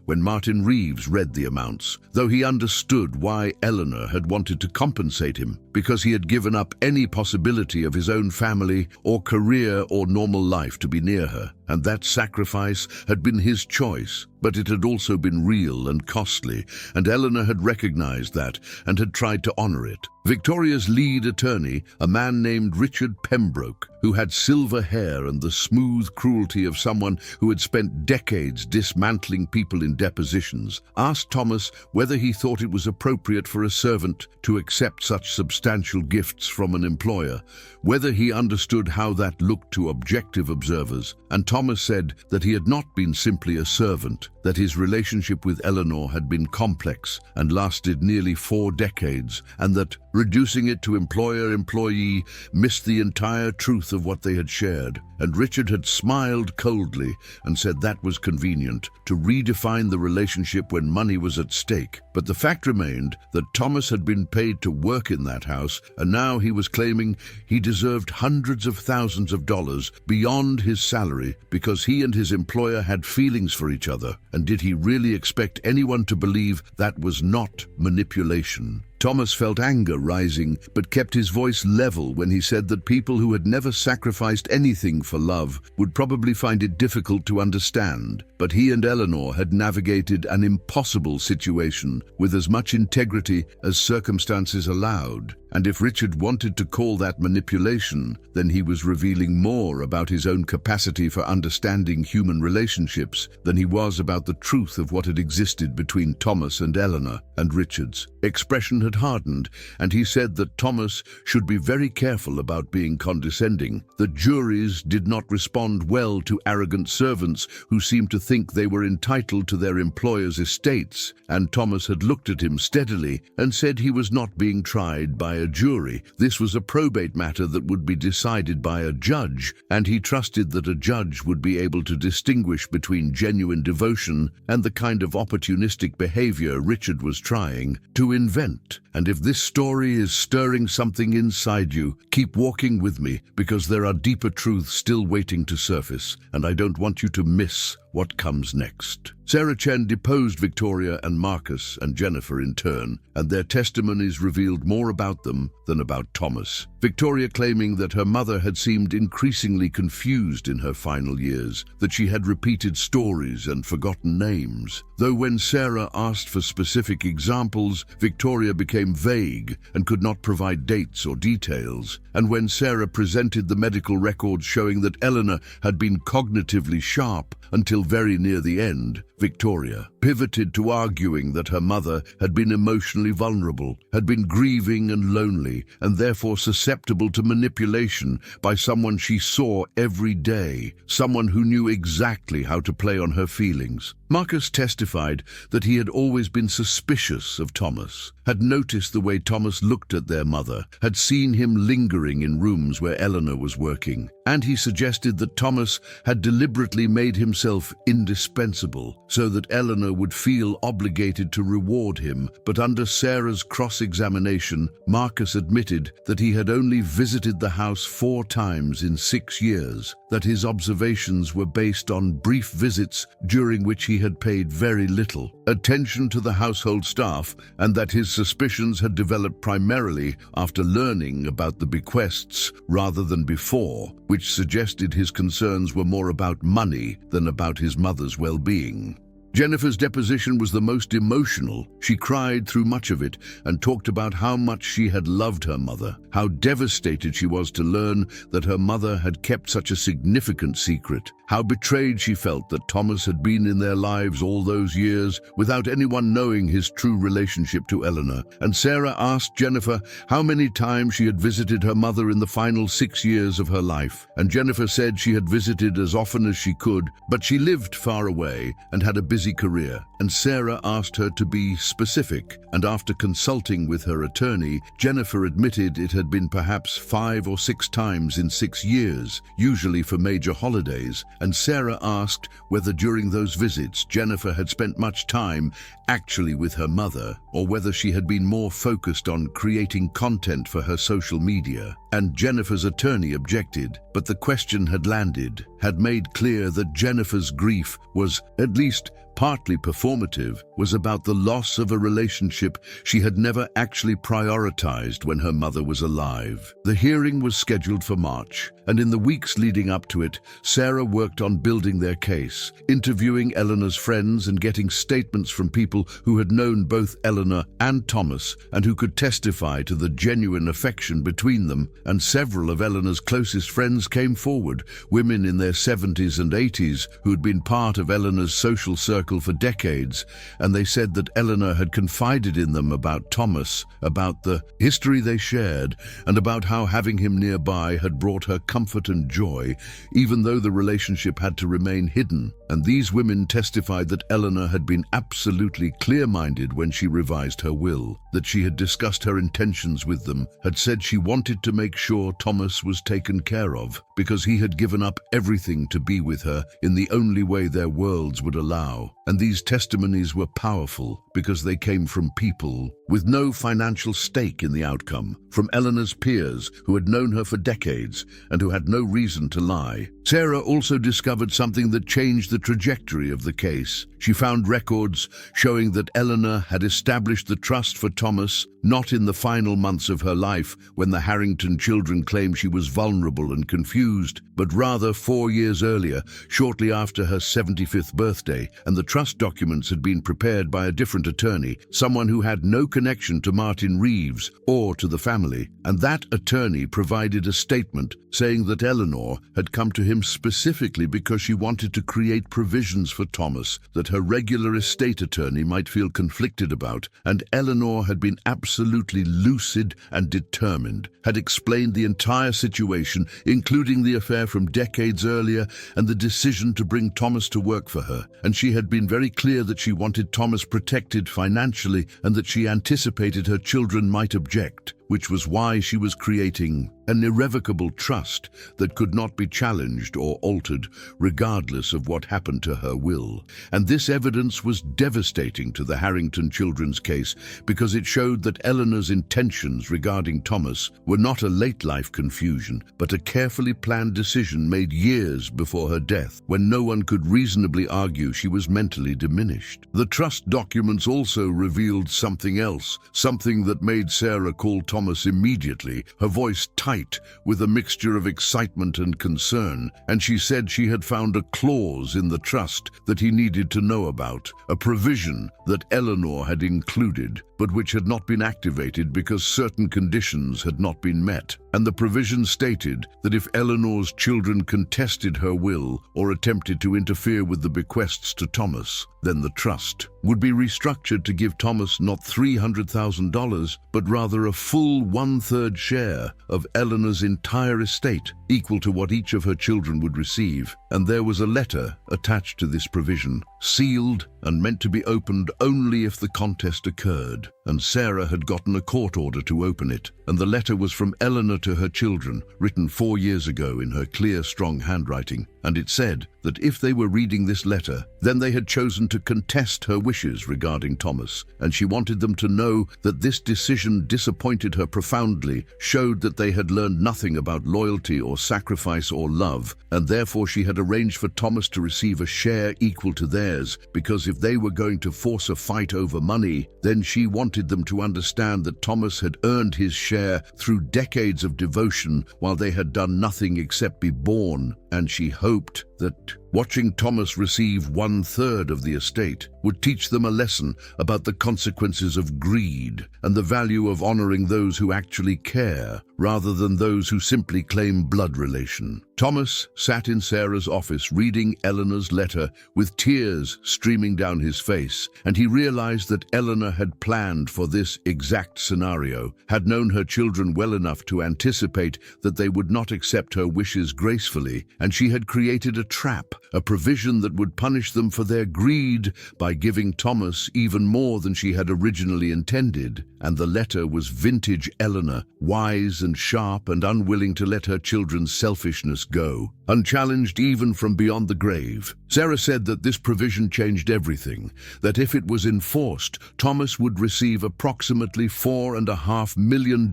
when Martin Reeves read the amounts, though he understood why Eleanor had wanted to compensate him, because he had given up any possibility of his own family or career or normal life to be near her, and that sacrifice had been his choice, but it had also been real and costly, and Eleanor had recognized that and had tried to honor it. Victoria's lead attorney, a man named Richard Pembroke, who had silver hair and the smooth cruelty of someone who had spent decades dismantling people in depositions, asked Thomas whether he thought it was appropriate for a servant to accept such substantial gifts from an employer, whether he understood how that looked to objective observers, and Thomas said that he had not been simply a servant, that his relationship with Eleanor had been complex and lasted nearly 4 decades, and that reducing it to employer-employee missed the entire truth of what they had shared. And Richard had smiled coldly and said that was convenient to redefine the relationship when money was at stake. But the fact remained that Thomas had been paid to work in that house, and now he was claiming he deserved hundreds of thousands of dollars beyond his salary because he and his employer had feelings for each other. And did he really expect anyone to believe that was not manipulation? Thomas felt anger rising, but kept his voice level when he said that people who had never sacrificed anything for love would probably find it difficult to understand. But he and Eleanor had navigated an impossible situation with as much integrity as circumstances allowed. And if Richard wanted to call that manipulation, then he was revealing more about his own capacity for understanding human relationships than he was about the truth of what had existed between Thomas and Eleanor. And Richard's expression had hardened, and he said that Thomas should be very careful about being condescending, that juries did not respond well to arrogant servants who seemed to think they were entitled to their employers' estates, and Thomas had looked at him steadily and said he was not being tried by a jury. This was a probate matter that would be decided by a judge, and he trusted that a judge would be able to distinguish between genuine devotion and the kind of opportunistic behavior Richard was trying to invent. And if this story is stirring something inside you, keep walking with me, because there are deeper truths still waiting to surface, and I don't want you to miss what comes next. Sarah Chen deposed Victoria and Marcus and Jennifer in turn, and their testimonies revealed more about them than about Thomas. Victoria claiming that her mother had seemed increasingly confused in her final years, that she had repeated stories and forgotten names. Though when Sarah asked for specific examples, Victoria became vague and could not provide dates or details. And when Sarah presented the medical records showing that Eleanor had been cognitively sharp until very near the end, Victoria pivoted to arguing that her mother had been emotionally vulnerable, had been grieving and lonely, and therefore susceptible to manipulation by someone she saw every day, someone who knew exactly how to play on her feelings. Marcus testified that he had always been suspicious of Thomas, had noticed the way Thomas looked at their mother, had seen him lingering in rooms where Eleanor was working, and he suggested that Thomas had deliberately made himself indispensable so that Eleanor would feel obligated to reward him. But under Sarah's cross-examination, Marcus admitted that he had only visited the house 4 times in 6 years, that his observations were based on brief visits during which he had paid very little attention to the household staff, and that his suspicions had developed primarily after learning about the bequests rather than before, which suggested his concerns were more about money than about his mother's well-being. Jennifer's deposition was the most emotional. She cried through much of it and talked about how much she had loved her mother, how devastated she was to learn that her mother had kept such a significant secret, how betrayed she felt that Thomas had been in their lives all those years without anyone knowing his true relationship to Eleanor. And Sarah asked Jennifer how many times she had visited her mother in the final 6 years of her life. And Jennifer said she had visited as often as she could, but she lived far away and had a busy career. And Sarah asked her to be specific, and after consulting with her attorney, Jennifer admitted it had been perhaps 5 or 6 times in 6 years, usually for major holidays. And Sarah asked whether during those visits Jennifer had spent much time actually with her mother, or whether she had been more focused on creating content for her social media. And Jennifer's attorney objected, but the question had landed, had made clear that Jennifer's grief was, at least partly performative, was about the loss of a relationship she had never actually prioritized when her mother was alive. The hearing was scheduled for March, and in the weeks leading up to it, Sarah worked on building their case, interviewing Eleanor's friends and getting statements from people who had known both Eleanor and Thomas and who could testify to the genuine affection between them. And several of Eleanor's closest friends came forward, women in their 70s and 80s who had been part of Eleanor's social circle for decades, and they said that Eleanor had confided in them about Thomas, about the history they shared, and about how having him nearby had brought her comfort and joy, even though the relationship had to remain hidden. And these women testified that Eleanor had been absolutely clear-minded when she revised her will, that she had discussed her intentions with them, had said she wanted to make sure Thomas was taken care of, because he had given up everything to be with her in the only way their worlds would allow. And these testimonies were powerful because they came from people with no financial stake in the outcome, from Eleanor's peers who had known her for decades and who had no reason to lie. Sarah also discovered something that changed the trajectory of the case. She found records showing that Eleanor had established the trust for Thomas not in the final months of her life when the Harrington children claimed she was vulnerable and confused, but rather 4 years earlier, shortly after her 75th birthday, and the trust documents had been prepared by a different attorney, someone who had no connection to Martin Reeves or to the family. And that attorney provided a statement saying that Eleanor had come to him specifically because she wanted to create provisions for Thomas that her regular estate attorney might feel conflicted about, and Eleanor had been absolutely lucid and determined, had explained the entire situation, including the affair from decades earlier and the decision to bring Thomas to work for her. And she had been very clear that she wanted Thomas protected financially and that she anticipated her children might object, which was why she was creating an irrevocable trust that could not be challenged or altered, regardless of what happened to her will. And this evidence was devastating to the Harrington children's case because it showed that Eleanor's intentions regarding Thomas were not a late-life confusion, but a carefully planned decision made years before her death, when no one could reasonably argue she was mentally diminished. The trust documents also revealed something else, something that made Sarah call Thomas immediately, her voice tight with a mixture of excitement and concern, and she said she had found a clause in the trust that he needed to know about, a provision that Eleanor had included, but which had not been activated because certain conditions had not been met. And the provision stated that if Eleanor's children contested her will or attempted to interfere with the bequests to Thomas, then the trust would be restructured to give Thomas not $300,000, but rather a full 1/3 share of Eleanor's entire estate, equal to what each of her children would receive. And there was a letter attached to this provision, sealed and meant to be opened only if the contest occurred. And Sarah had gotten a court order to open it, and the letter was from Eleanor to her children, written 4 years ago in her clear, strong handwriting, and it said that if they were reading this letter, then they had chosen to contest her wishes regarding Thomas, and she wanted them to know that this decision disappointed her profoundly, showed that they had learned nothing about loyalty or sacrifice or love, and therefore she had arranged for Thomas to receive a share equal to theirs, because if they were going to force a fight over money, then she wanted them to understand that Thomas had earned his share through decades of devotion while they had done nothing except be born, and she hoped that watching Thomas receive 1/3 of the estate would teach them a lesson about the consequences of greed and the value of honoring those who actually care, rather than those who simply claim blood relation. Thomas sat in Sarah's office reading Eleanor's letter with tears streaming down his face, and he realized that Eleanor had planned for this exact scenario, had known her children well enough to anticipate that they would not accept her wishes gracefully, and she had created a trap, a provision that would punish them for their greed by giving Thomas even more than she had originally intended. And the letter was vintage Eleanor, wise and sharp and unwilling to let her children's selfishness go, unchallenged even from beyond the grave. Sarah said that this provision changed everything, that if it was enforced, Thomas would receive approximately $4.5 million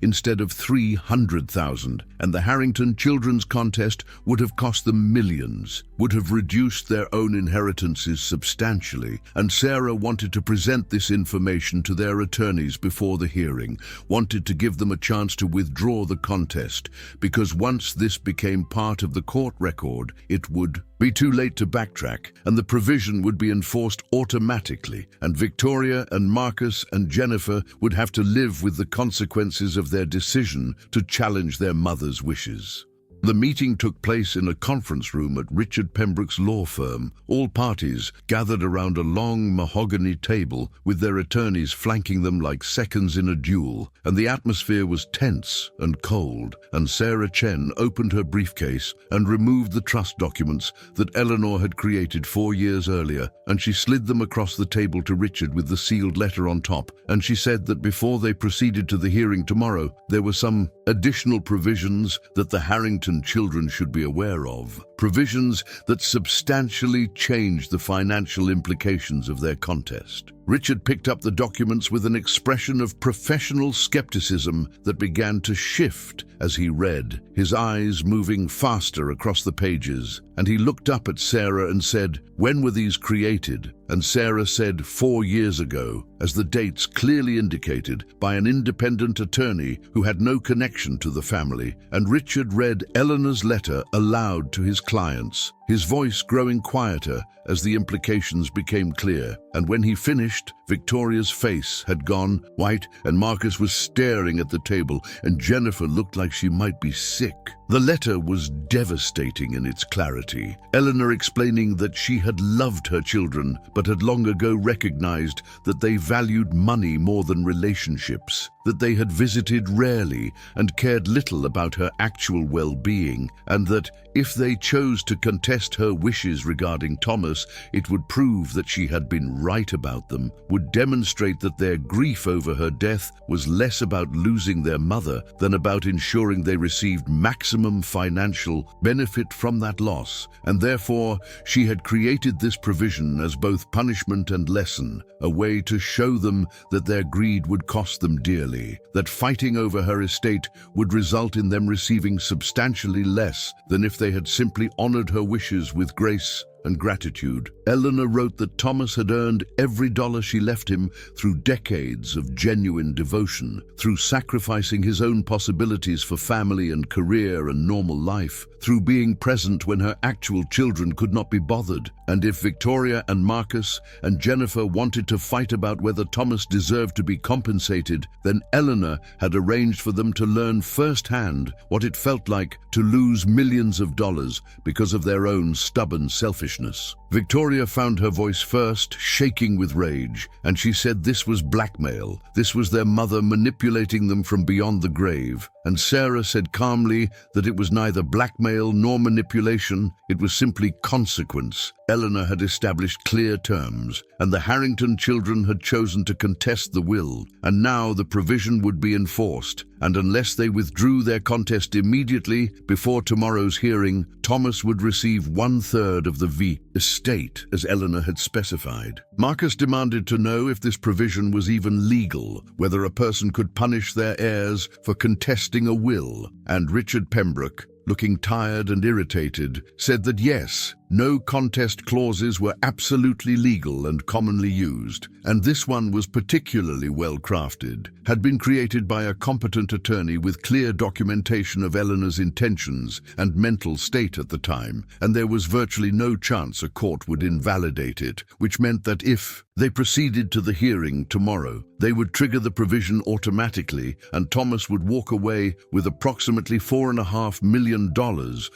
instead of $300,000, and the Harrington Children's Contest would have cost them millions, would have reduced their own inheritances substantially, and Sarah wanted to present this information to their attorneys before the hearing, wanted to give them a chance to withdraw the contest, because once this became part of the court record, it would be too late to backtrack, and the provision would be enforced automatically, and Victoria and Marcus and Jennifer would have to live with the consequences of their decision to challenge their mother's wishes. The meeting took place in a conference room at Richard Pembroke's law firm, all parties gathered around a long mahogany table with their attorneys flanking them like seconds in a duel, and the atmosphere was tense and cold, and Sarah Chen opened her briefcase and removed the trust documents that Eleanor had created 4 years earlier, and she slid them across the table to Richard with the sealed letter on top, and she said that before they proceeded to the hearing tomorrow, there were some additional provisions that the Harrington children should be aware of, provisions that substantially changed the financial implications of their contest. Richard picked up the documents with an expression of professional skepticism that began to shift as he read, his eyes moving faster across the pages, and he looked up at Sarah and said, "When were these created?" And Sarah said 4 years ago, as the dates clearly indicated, by an independent attorney who had no connection to the family, and Richard read Eleanor's letter aloud to his clients, his voice growing quieter as the implications became clear. And when he finished, Victoria's face had gone white, and Marcus was staring at the table, and Jennifer looked like she might be sick. The letter was devastating in its clarity, Eleanor explaining that she had loved her children, but had long ago recognized that they valued money more than relationships, that they had visited rarely and cared little about her actual well-being, and that if they chose to contest her wishes regarding Thomas, it would prove that she had been right about them, would demonstrate that their grief over her death was less about losing their mother than about ensuring they received maximum financial benefit from that loss, and therefore she had created this provision as both punishment and lesson, a way to show them that their greed would cost them dearly, that fighting over her estate would result in them receiving substantially less than if they had simply honored her wishes with grace and gratitude. Eleanor wrote that Thomas had earned every dollar she left him through decades of genuine devotion, through sacrificing his own possibilities for family and career and normal life, through being present when her actual children could not be bothered. And if Victoria and Marcus and Jennifer wanted to fight about whether Thomas deserved to be compensated, then Eleanor had arranged for them to learn firsthand what it felt like to lose millions of dollars because of their own stubborn selfishness. Victoria found her voice first, shaking with rage, and she said this was blackmail. This was their mother manipulating them from beyond the grave. And Sarah said calmly that it was neither blackmail nor manipulation, it was simply consequence. Eleanor had established clear terms, and the Harrington children had chosen to contest the will, and now the provision would be enforced. And unless they withdrew their contest immediately before tomorrow's hearing, Thomas would receive 1/3 of the estate, as Eleanor had specified. Marcus demanded to know if this provision was even legal, whether a person could punish their heirs for contesting a will, and Richard Pembroke, looking tired and irritated, said that yes, no contest clauses were absolutely legal and commonly used, and this one was particularly well crafted, had been created by a competent attorney with clear documentation of Eleanor's intentions and mental state at the time, and there was virtually no chance a court would invalidate it, which meant that if they proceeded to the hearing tomorrow, they would trigger the provision automatically, and Thomas would walk away with approximately $4.5 million,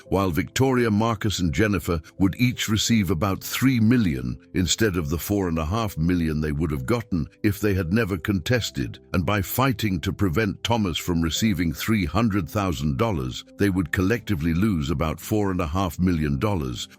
while Victoria, Marcus, and Jennifer would each receive about $3 million instead of the $4.5 million they would have gotten if they had never contested. And by fighting to prevent Thomas from receiving $300,000, they would collectively lose about $4.5 million,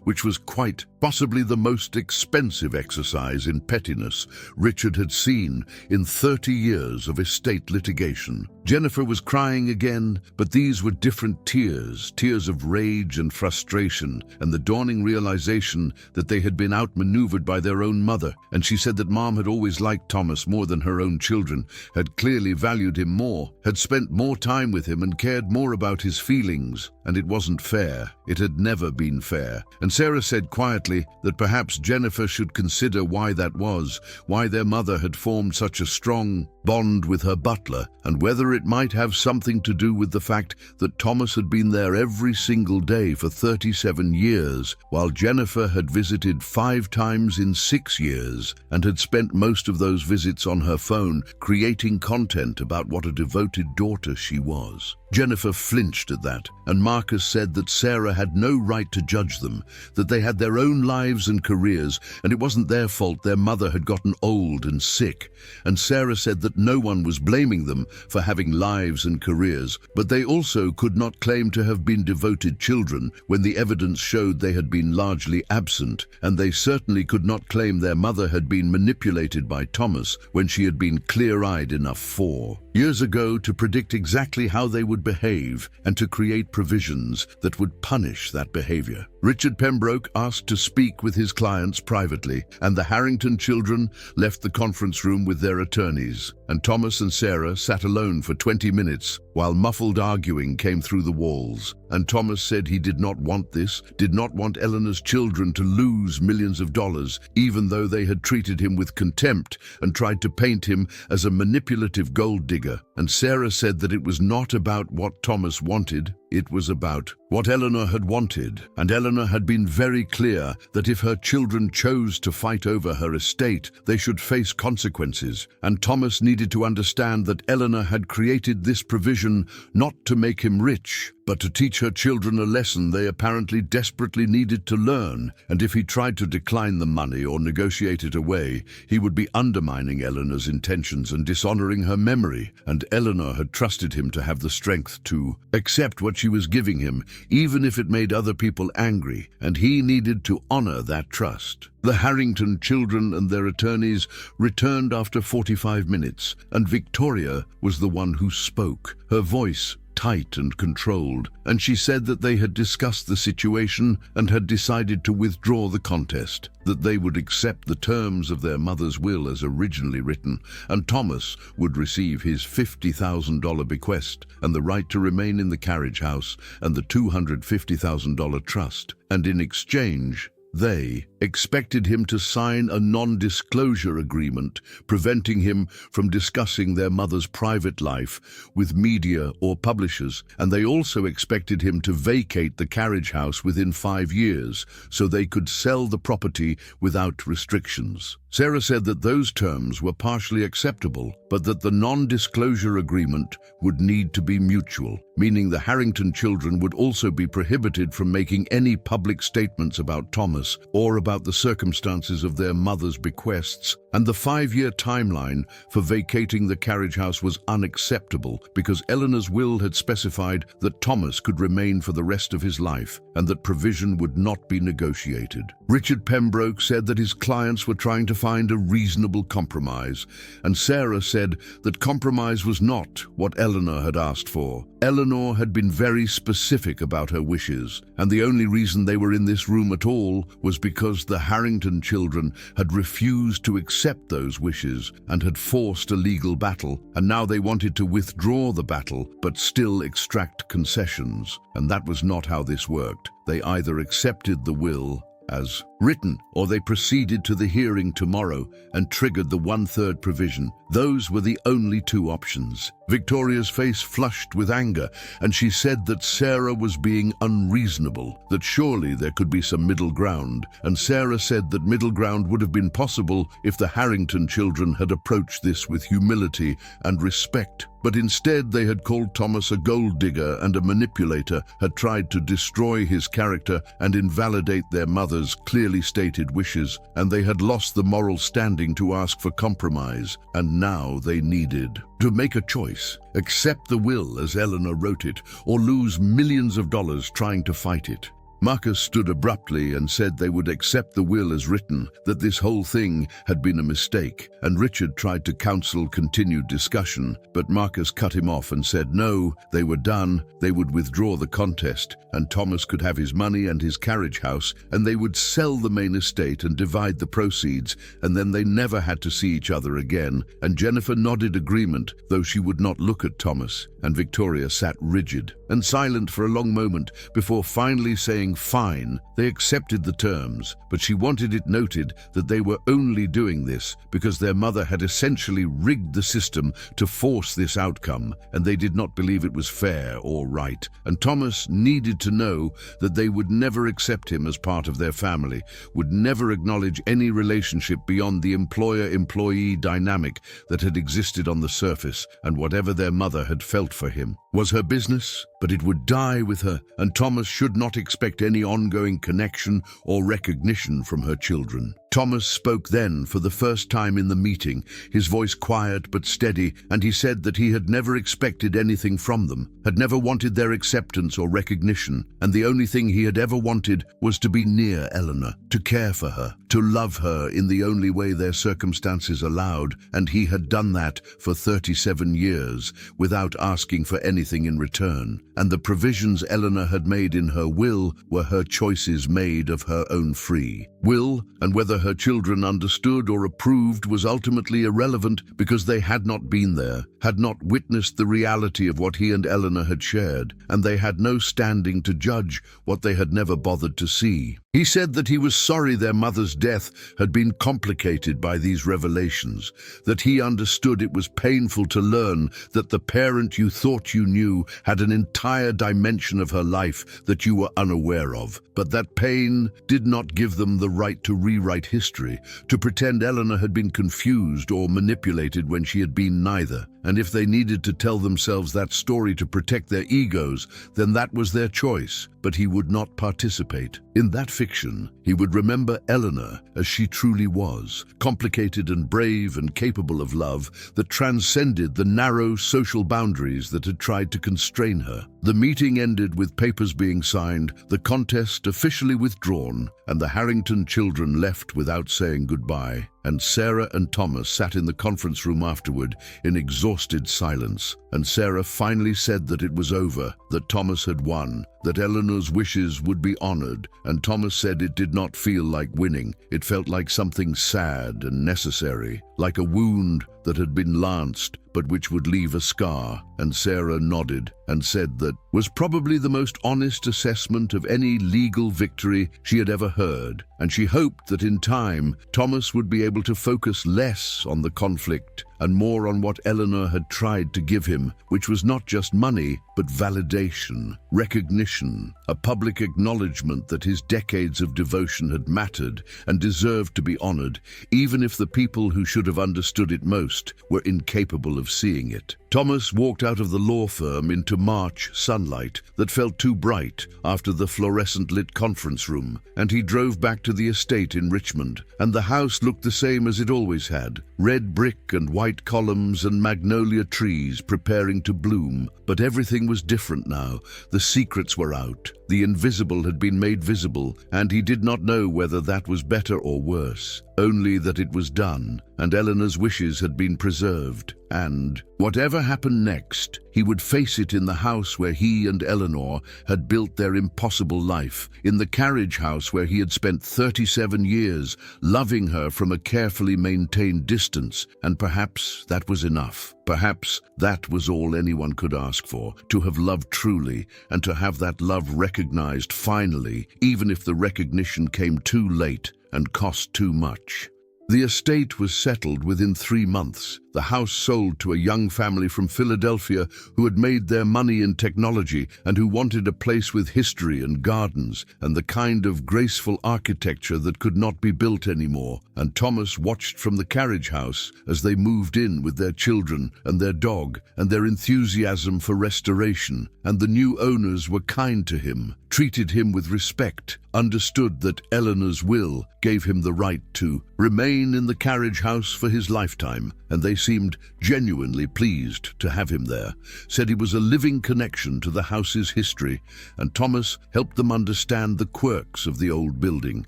which was quite possibly the most expensive exercise in pettiness Richard had seen in 30 years of estate litigation. Jennifer was crying again, but these were different tears, tears of rage and frustration, and the dawning realization that they had been outmaneuvered by their own mother. And she said that Mom had always liked Thomas more than her own children, had clearly valued him more, had spent more time with him and cared more about his feelings. And it wasn't fair. It had never been fair. And Sarah said quietly that perhaps Jennifer should consider why that was, why their mother had formed such a strong bond with her butler, and whether it might have something to do with the fact that Thomas had been there every single day for 37 years, while Jennifer had visited 5 times in 6 years and had spent most of those visits on her phone creating content about what a devoted daughter she was. Jennifer flinched at that, and Marcus said that Sarah had no right to judge them, that they had their own lives and careers, and it wasn't their fault their mother had gotten old and sick. And Sarah said that no one was blaming them for having lives and careers, but they also could not claim to have been devoted children when the evidence showed they had been largely absent, and they certainly could not claim their mother had been manipulated by Thomas when she had been clear-eyed enough 4 years ago to predict exactly how they would behave and to create provisions that would punish that behavior. Richard Pembroke asked to speak with his clients privately, and the Harrington children left the conference room with their attorneys, and Thomas and Sarah sat alone for 20 minutes while muffled arguing came through the walls. And Thomas said he did not want this, did not want Eleanor's children to lose millions of dollars, even though they had treated him with contempt and tried to paint him as a manipulative gold digger. And Sarah said that it was not about what Thomas wanted, it was about what Eleanor had wanted, and Eleanor had been very clear that if her children chose to fight over her estate, they should face consequences, and Thomas needed to understand that Eleanor had created this provision not to make him rich, but to teach her children a lesson they apparently desperately needed to learn, and if he tried to decline the money or negotiate it away, he would be undermining Eleanor's intentions and dishonoring her memory, and Eleanor had trusted him to have the strength to accept what she was giving him, even if it made other people angry, and he needed to honor that trust. The Harrington children and their attorneys returned after 45 minutes, and Victoria was the one who spoke, her voice tight and controlled, and she said that they had discussed the situation and had decided to withdraw the contest, that they would accept the terms of their mother's will as originally written, and Thomas would receive his $50,000 bequest and the right to remain in the carriage house and the $250,000 trust, and in exchange, they expected him to sign a non-disclosure agreement, preventing him from discussing their mother's private life with media or publishers, and they also expected him to vacate the carriage house within 5 years so they could sell the property without restrictions. Sarah said that those terms were partially acceptable, but that the non-disclosure agreement would need to be mutual. meaning the Harrington children would also be prohibited from making any public statements about Thomas or about the circumstances of their mother's bequests, and the 5-year timeline for vacating the carriage house was unacceptable because Eleanor's will had specified that Thomas could remain for the rest of his life and that provision would not be negotiated. Richard Pembroke said that his clients were trying to find a reasonable compromise, and Sarah said that compromise was not what Eleanor had asked for. Eleanor had been very specific about her wishes, and the only reason they were in this room at all was because the Harrington children had refused to accept those wishes and had forced a legal battle, and now they wanted to withdraw the battle but still extract concessions, and that was not how this worked. They either accepted the will as written, or they proceeded to the hearing tomorrow and triggered the 1/3 provision. Those were the only two options. Victoria's face flushed with anger, and she said that Sarah was being unreasonable, that surely there could be some middle ground, and Sarah said that middle ground would have been possible if the Harrington children had approached this with humility and respect. But instead they had called Thomas a gold digger and a manipulator, had tried to destroy his character and invalidate their mother's clearly stated wishes, and they had lost the moral standing to ask for compromise, and now they needed to make a choice: accept the will as Eleanor wrote it, or lose millions of dollars trying to fight it. Marcus stood abruptly and said they would accept the will as written, that this whole thing had been a mistake, and Richard tried to counsel continued discussion, but Marcus cut him off and said no, they were done, they would withdraw the contest, and Thomas could have his money and his carriage house, and they would sell the main estate and divide the proceeds, and then they never had to see each other again, and Jennifer nodded agreement, though she would not look at Thomas, and Victoria sat rigid and silent for a long moment before finally saying fine. They accepted the terms, but she wanted it noted that they were only doing this because their mother had essentially rigged the system to force this outcome, and they did not believe it was fair or right. And Thomas needed to know that they would never accept him as part of their family, would never acknowledge any relationship beyond the employer-employee dynamic that had existed on the surface, and whatever their mother had felt for him was her business, but it would die with her, and Thomas should not expect any ongoing connection or recognition from her children. Thomas spoke then for the first time in the meeting, his voice quiet but steady, and he said that he had never expected anything from them, had never wanted their acceptance or recognition, and the only thing he had ever wanted was to be near Eleanor, to care for her, to love her in the only way their circumstances allowed, and he had done that for 37 years without asking for anything in return. And the provisions Eleanor had made in her will were her choices made of her own free will, and whether her children understood or approved was ultimately irrelevant because they had not been there, had not witnessed the reality of what he and Eleanor had shared, and they had no standing to judge what they had never bothered to see. He said that he was sorry their mother's death had been complicated by these revelations, that he understood it was painful to learn that the parent you thought you knew had an entire dimension of her life that you were unaware of, but that pain did not give them the right to rewrite history, to pretend Eleanor had been confused or manipulated when she had been neither. And if they needed to tell themselves that story to protect their egos, then that was their choice, but he would not participate. In that fiction, he would remember Eleanor as she truly was, complicated and brave and capable of love that transcended the narrow social boundaries that had tried to constrain her. The meeting ended with papers being signed, the contest officially withdrawn, and the Harrington children left without saying goodbye. And Sarah and Thomas sat in the conference room afterward in exhausted silence, and Sarah finally said that it was over, that Thomas had won, that Eleanor's wishes would be honored, and Thomas said it did not feel like winning. It felt like something sad and necessary, like a wound that had been lanced, but which would leave a scar. And Sarah nodded and said that was probably the most honest assessment of any legal victory she had ever heard, and she hoped that in time Thomas would be able to focus less on the conflict and more on what Eleanor had tried to give him, which was not just money, but validation, recognition, a public acknowledgement that his decades of devotion had mattered and deserved to be honored, even if the people who should have understood it most were incapable of seeing it. Thomas walked out of the law firm into March sunlight that felt too bright after the fluorescent-lit conference room, and he drove back to the estate in Richmond, and the house looked the same as it always had, red brick and white columns and magnolia trees preparing to bloom. But everything was different now. The secrets were out. The invisible had been made visible, and he did not know whether that was better or worse, only that it was done, and Eleanor's wishes had been preserved. And whatever happened next, he would face it in the house where he and Eleanor had built their impossible life, in the carriage house where he had spent 37 years, loving her from a carefully maintained distance, and perhaps that was enough. Perhaps that was all anyone could ask for, to have loved truly, and to have that love recognized finally, even if the recognition came too late and cost too much. The estate was settled within 3 months. The house sold to a young family from Philadelphia who had made their money in technology and who wanted a place with history and gardens and the kind of graceful architecture that could not be built anymore. And Thomas watched from the carriage house as they moved in with their children and their dog and their enthusiasm for restoration. And the new owners were kind to him, treated him with respect, understood that Eleanor's will gave him the right to remain in the carriage house for his lifetime, and they seemed genuinely pleased to have him there, said he was a living connection to the house's history, and Thomas helped them understand the quirks of the old building,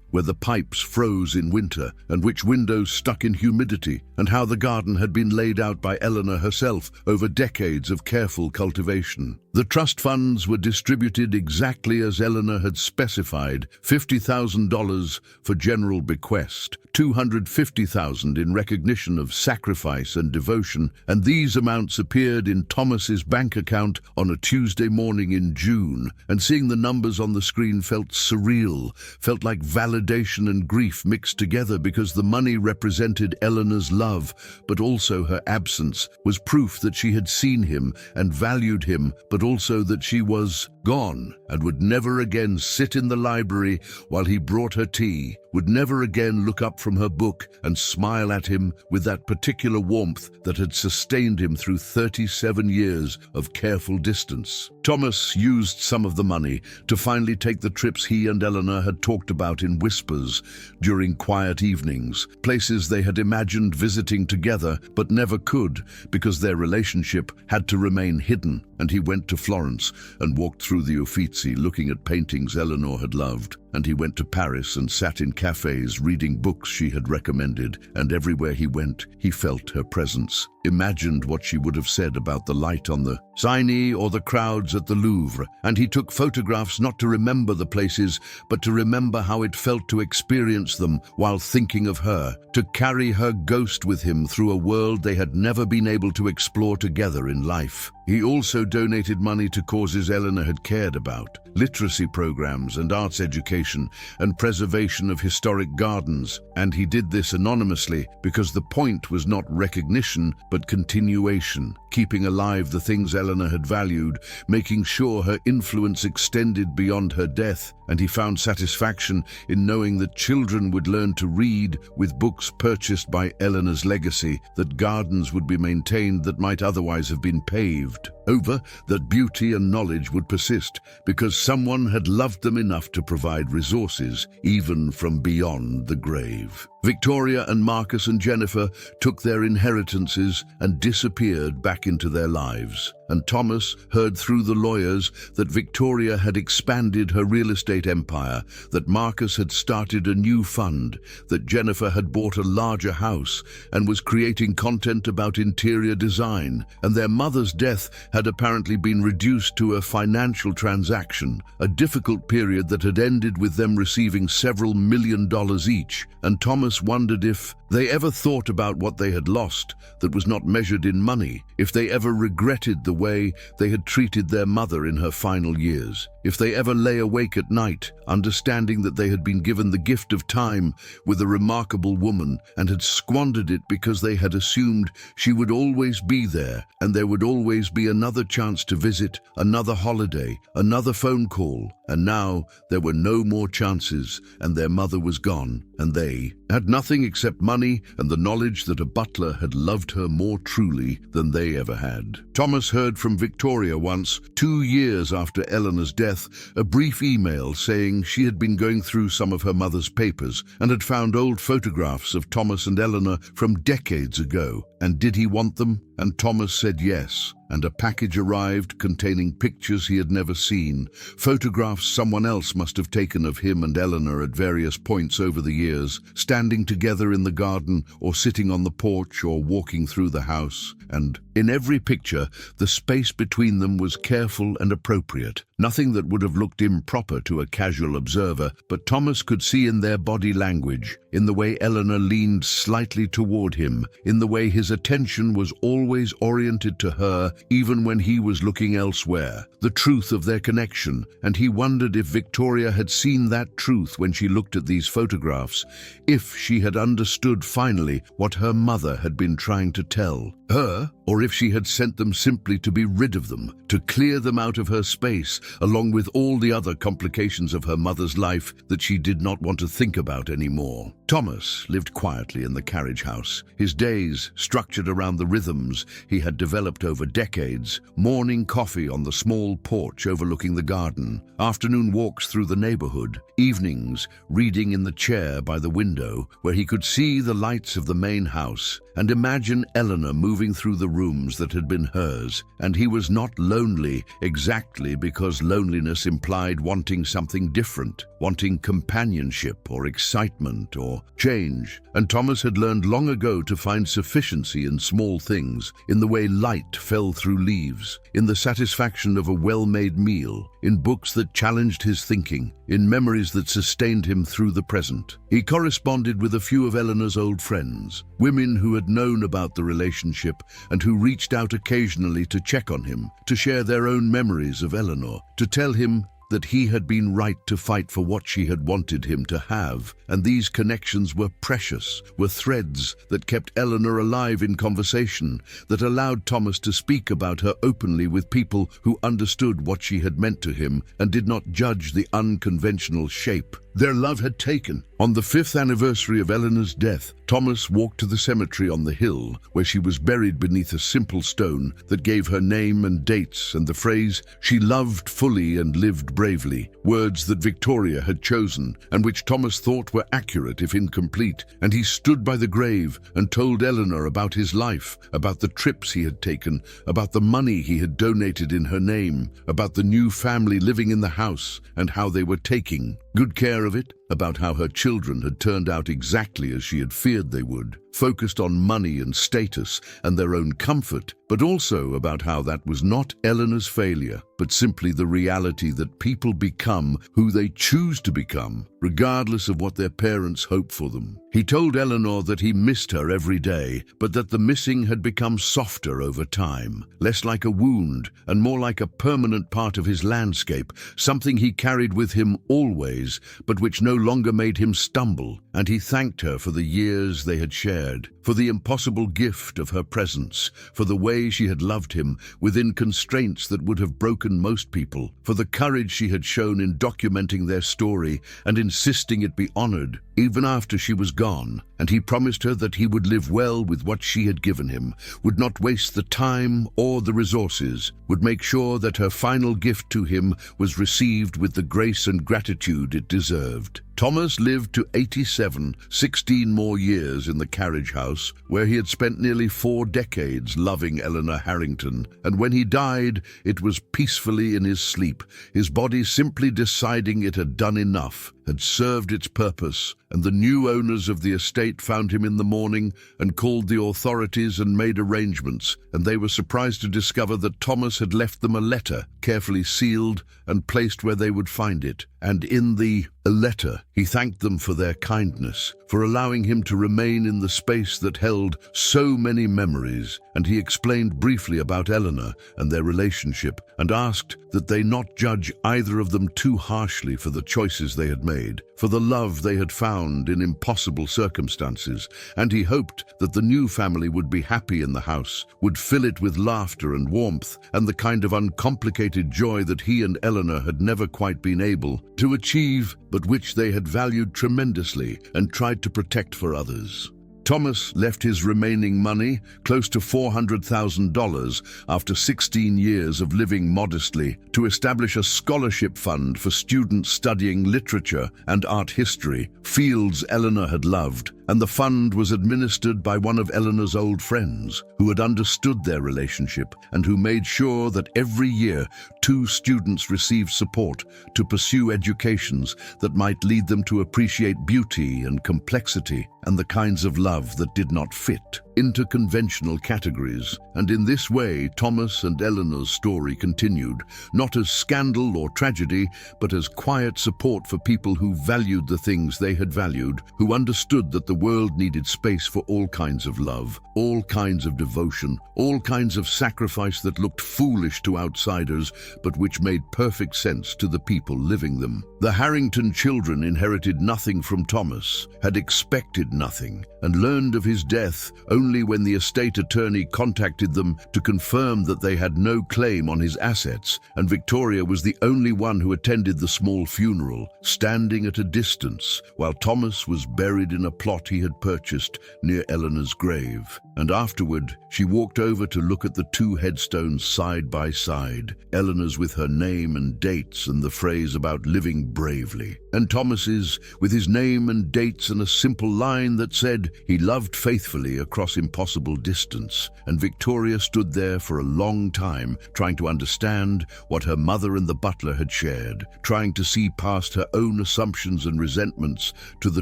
where the pipes froze in winter and which windows stuck in humidity, and how the garden had been laid out by Eleanor herself over decades of careful cultivation. The trust funds were distributed exactly as Eleanor had specified: $50,000 for general bequest, $250,000 in recognition of sacrifice and devotion, and these amounts appeared in Thomas's bank account on a Tuesday morning in June, and seeing the numbers on the screen felt surreal, felt like validation and grief mixed together, because the money represented Eleanor's love, but also her absence, was proof that she had seen him and valued him, but also that she was gone and would never again sit in the library while he brought her tea, would never again look up from her book and smile at him with that particular warmth that had sustained him through 37 years of careful distance. Thomas used some of the money to finally take the trips he and Eleanor had talked about in whispers during quiet evenings, places they had imagined visiting together but never could because their relationship had to remain hidden. And he went to Florence and walked through the Uffizi looking at paintings Eleanor had loved. And he went to Paris and sat in cafes reading books she had recommended, and everywhere he went, he felt her presence, imagined what she would have said about the light on the Seine or the crowds at the Louvre, and he took photographs not to remember the places, but to remember how it felt to experience them while thinking of her, to carry her ghost with him through a world they had never been able to explore together in life. He also donated money to causes Eleanor had cared about, literacy programs and arts education and preservation of historic gardens, and he did this anonymously because the point was not recognition but continuation, keeping alive the things Eleanor had valued, making sure her influence extended beyond her death, and he found satisfaction in knowing that children would learn to read with books purchased by Eleanor's legacy, that gardens would be maintained that might otherwise have been paved over, that beauty and knowledge would persist because someone had loved them enough to provide resources even from beyond the grave. Victoria and Marcus and Jennifer took their inheritances and disappeared back into their lives. And Thomas heard through the lawyers that Victoria had expanded her real estate empire, that Marcus had started a new fund, that Jennifer had bought a larger house and was creating content about interior design, and their mother's death had apparently been reduced to a financial transaction, a difficult period that had ended with them receiving several $1 million each. And Thomas wondered if they ever thought about what they had lost that was not measured in money, if they ever regretted the way they had treated their mother in her final years, if they ever lay awake at night, understanding that they had been given the gift of time with a remarkable woman and had squandered it because they had assumed she would always be there and there would always be another chance to visit, another holiday, another phone call. And now there were no more chances, and their mother was gone, and they had nothing except money and the knowledge that a butler had loved her more truly than they ever had. Thomas heard from Victoria once, 2 years after Eleanor's death, a brief email saying she had been going through some of her mother's papers and had found old photographs of Thomas and Eleanor from decades ago. And did he want them? And Thomas said yes. And a package arrived containing pictures he had never seen, photographs someone else must have taken of him and Eleanor at various points over the years, standing together in the garden or sitting on the porch or walking through the house. And in every picture, the space between them was careful and appropriate. Nothing that would have looked improper to a casual observer, but Thomas could see in their body language, in the way Eleanor leaned slightly toward him, in the way his attention was always oriented to her, even when he was looking elsewhere, the truth of their connection, and he wondered if Victoria had seen that truth when she looked at these photographs, if she had understood finally what her mother had been trying to tell her, or if she had sent them simply to be rid of them, to clear them out of her space, along with all the other complications of her mother's life that she did not want to think about anymore. Thomas lived quietly in the carriage house, his days structured around the rhythms he had developed over decades: morning coffee on the small porch overlooking the garden, afternoon walks through the neighborhood, evenings reading in the chair by the window where he could see the lights of the main house and imagine Eleanor moving through the rooms that had been hers. And he was not lonely exactly because loneliness implied wanting something different, wanting companionship or excitement or change. And Thomas had learned long ago to find sufficiency in small things, in the way light fell through leaves, in the satisfaction of a well-made meal, in books that challenged his thinking, in memories that sustained him through the present. He corresponded with a few of Eleanor's old friends, women who had known about the relationship and who reached out occasionally to check on him, to share their own memories of Eleanor, to tell him that he had been right to fight for what she had wanted him to have. And these connections were precious, were threads that kept Eleanor alive in conversation, that allowed Thomas to speak about her openly with people who understood what she had meant to him and did not judge the unconventional shape their love had taken. On the 5th anniversary of Eleanor's death, Thomas walked to the cemetery on the hill where she was buried beneath a simple stone that gave her name and dates and the phrase, "She loved fully and lived bravely," words that Victoria had chosen and which Thomas thought were accurate if incomplete. And he stood by the grave and told Eleanor about his life, about the trips he had taken, about the money he had donated in her name, about the new family living in the house and how they were taking good care of it, about how her children had turned out exactly as she had feared they would, focused on money and status and their own comfort, but also about how that was not Eleanor's failure, but simply the reality that people become who they choose to become, regardless of what their parents hope for them. He told Eleanor that he missed her every day, but that the missing had become softer over time, less like a wound and more like a permanent part of his landscape, something he carried with him always, but which no longer made him stumble. And he thanked her for the years they had shared, for the impossible gift of her presence, for the way she had loved him within constraints that would have broken most people, for the courage she had shown in documenting their story and insisting it be honored, even after she was gone. And he promised her that he would live well with what she had given him, would not waste the time or the resources, would make sure that her final gift to him was received with the grace and gratitude it deserved. Thomas lived to 87, 16 more years in the carriage house, where he had spent nearly 4 decades loving Eleanor Harrington, and when he died, it was peacefully in his sleep, his body simply deciding it had done enough, had served its purpose, and the new owners of the estate found him in the morning and called the authorities and made arrangements, and they were surprised to discover that Thomas had left them a letter, carefully sealed and placed where they would find it. And in the letter, he thanked them for their kindness, for allowing him to remain in the space that held so many memories, and he explained briefly about Eleanor and their relationship, and asked that they not judge either of them too harshly for the choices they had made. prayed for the love they had found in impossible circumstances, and he hoped that the new family would be happy in the house, would fill it with laughter and warmth, and the kind of uncomplicated joy that he and Eleanor had never quite been able to achieve, but which they had valued tremendously and tried to protect for others. Thomas left his remaining money, close to $400,000 after 16 years of living modestly, to establish a scholarship fund for students studying literature and art history, fields Eleanor had loved, and the fund was administered by one of Eleanor's old friends, who had understood their relationship and who made sure that every year 2 students received support to pursue educations that might lead them to appreciate beauty and complexity and the kinds of love that did not fit into conventional categories. And in this way, Thomas and Eleanor's story continued, not as scandal or tragedy, but as quiet support for people who valued the things they had valued, who understood that the world needed space for all kinds of love, all kinds of devotion, all kinds of sacrifice that looked foolish to outsiders, but which made perfect sense to the people living them. The Harrington children inherited nothing from Thomas, had expected nothing, and learned of his death only when the estate attorney contacted them to confirm that they had no claim on his assets, and Victoria was the only one who attended the small funeral, standing at a distance, while Thomas was buried in a plot he had purchased near Eleanor's grave. And afterward, she walked over to look at the 2 headstones side by side, Eleanor's with her name and dates and the phrase about living bravely, and Thomas's with his name and dates and a simple line that said he loved faithfully across impossible distance. And Victoria stood there for a long time, trying to understand what her mother and the butler had shared, trying to see past her own assumptions and resentments to the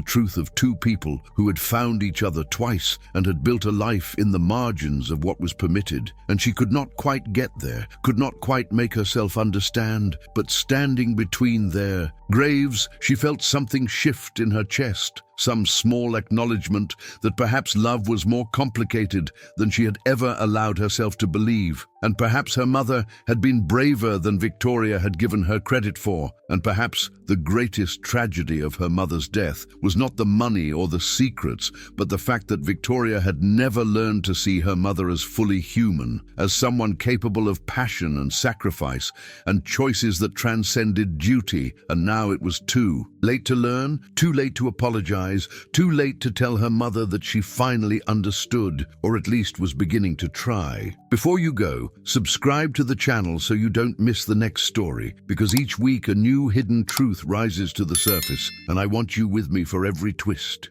truth of 2 people who had found each other twice and had built a life in the margins of what was permitted. And she could not quite get there, could not quite make herself understand, but standing between their graves, she felt something shift in her chest, some small acknowledgement that perhaps love was more complicated than she had ever allowed herself to believe, and perhaps her mother had been braver than Victoria had given her credit for, and perhaps the greatest tragedy of her mother's death was not the money or the secrets, but the fact that Victoria had never learned to see her mother as fully human, as someone capable of passion and sacrifice, and choices that transcended duty, and now it was too late to learn, too late to apologize, too late to tell her mother that she finally understood, or at least was beginning to try. Before you go, subscribe to the channel so you don't miss the next story, because each week a new hidden truth rises to the surface, and I want you with me for every twist.